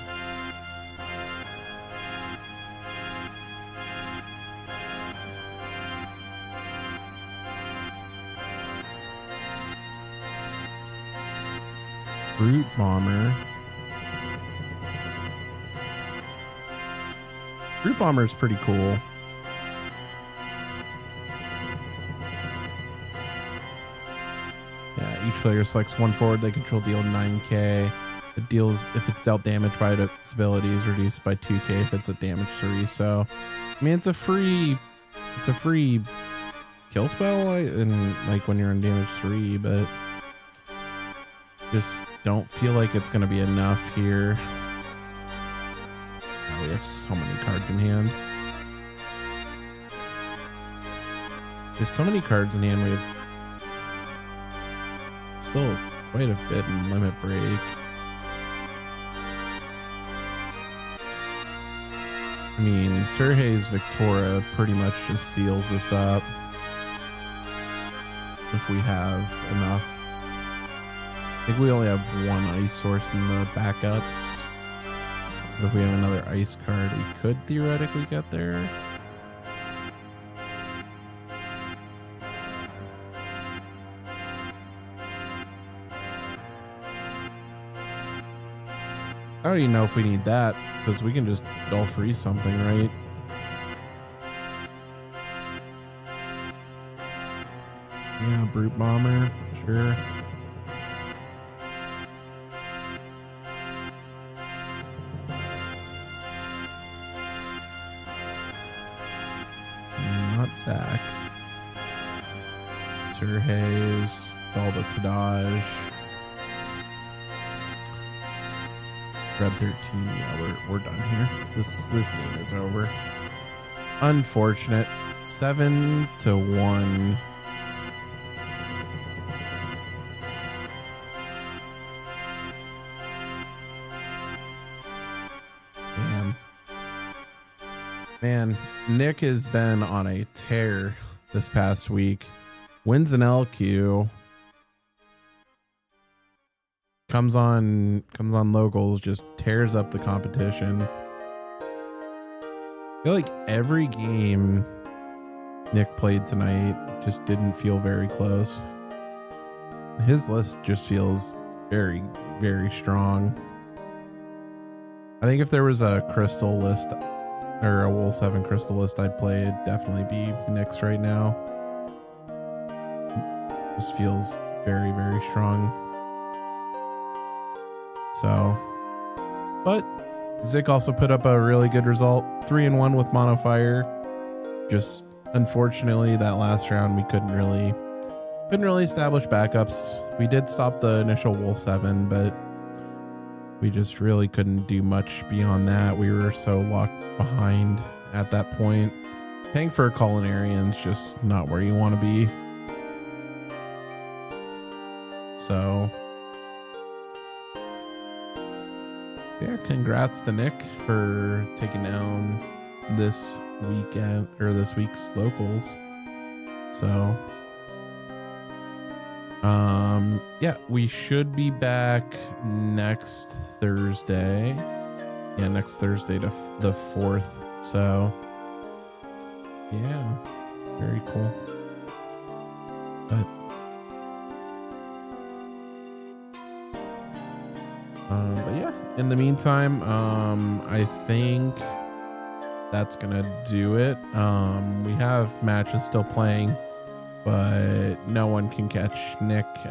Brute Bomber. Brute Bomber is pretty cool. Yeah, each player selects one forward they control, deal 9k. It deals, if it's dealt damage by its abilities, reduced by 2k if it's a damage 3. So, I mean, it's a free kill spell, and like when you're on damage 3, but just don't feel like it's going to be enough here. Oh, we have so many cards in hand. There's so many cards in hand. We have still quite a bit in limit break. I mean, Sergei's Victoria pretty much just seals this up if we have enough. I think we only have one ice source in the backups. But if we have another ice card, we could theoretically get there. I don't even know if we need that, because we can just all freeze something, right? Yeah, Brute Bomber, sure. Not Zach. Sergei's, all the Kadaj. Red 13, yeah, we're done here. This game is over. Unfortunate. 7-1. Damn. Man, Nick has been on a tear this past week. Wins an LQ. Comes on locals, just tears up the competition. I feel like every game Nick played tonight just didn't feel very close. His list just feels very, very strong. I think if there was a crystal list or a Wool 7 crystal list I'd play, it'd definitely be Nick's right now. Just feels very, very strong. So, but Zik also put up a really good result, 3-1 with Mono Fire. Just unfortunately that last round we couldn't really establish backups. We did stop the initial Wool 7, but we just really couldn't do much beyond that. We were so locked behind at that point. Paying for a Culinarian's just not where you want to be. So yeah, congrats to Nick for taking down this weekend or this week's locals. So, yeah, we should be back next Thursday. Yeah, next Thursday to the 4th. So, yeah, very cool. But yeah, in the meantime, I think that's gonna do it. We have matches still playing, but no one can catch Nick at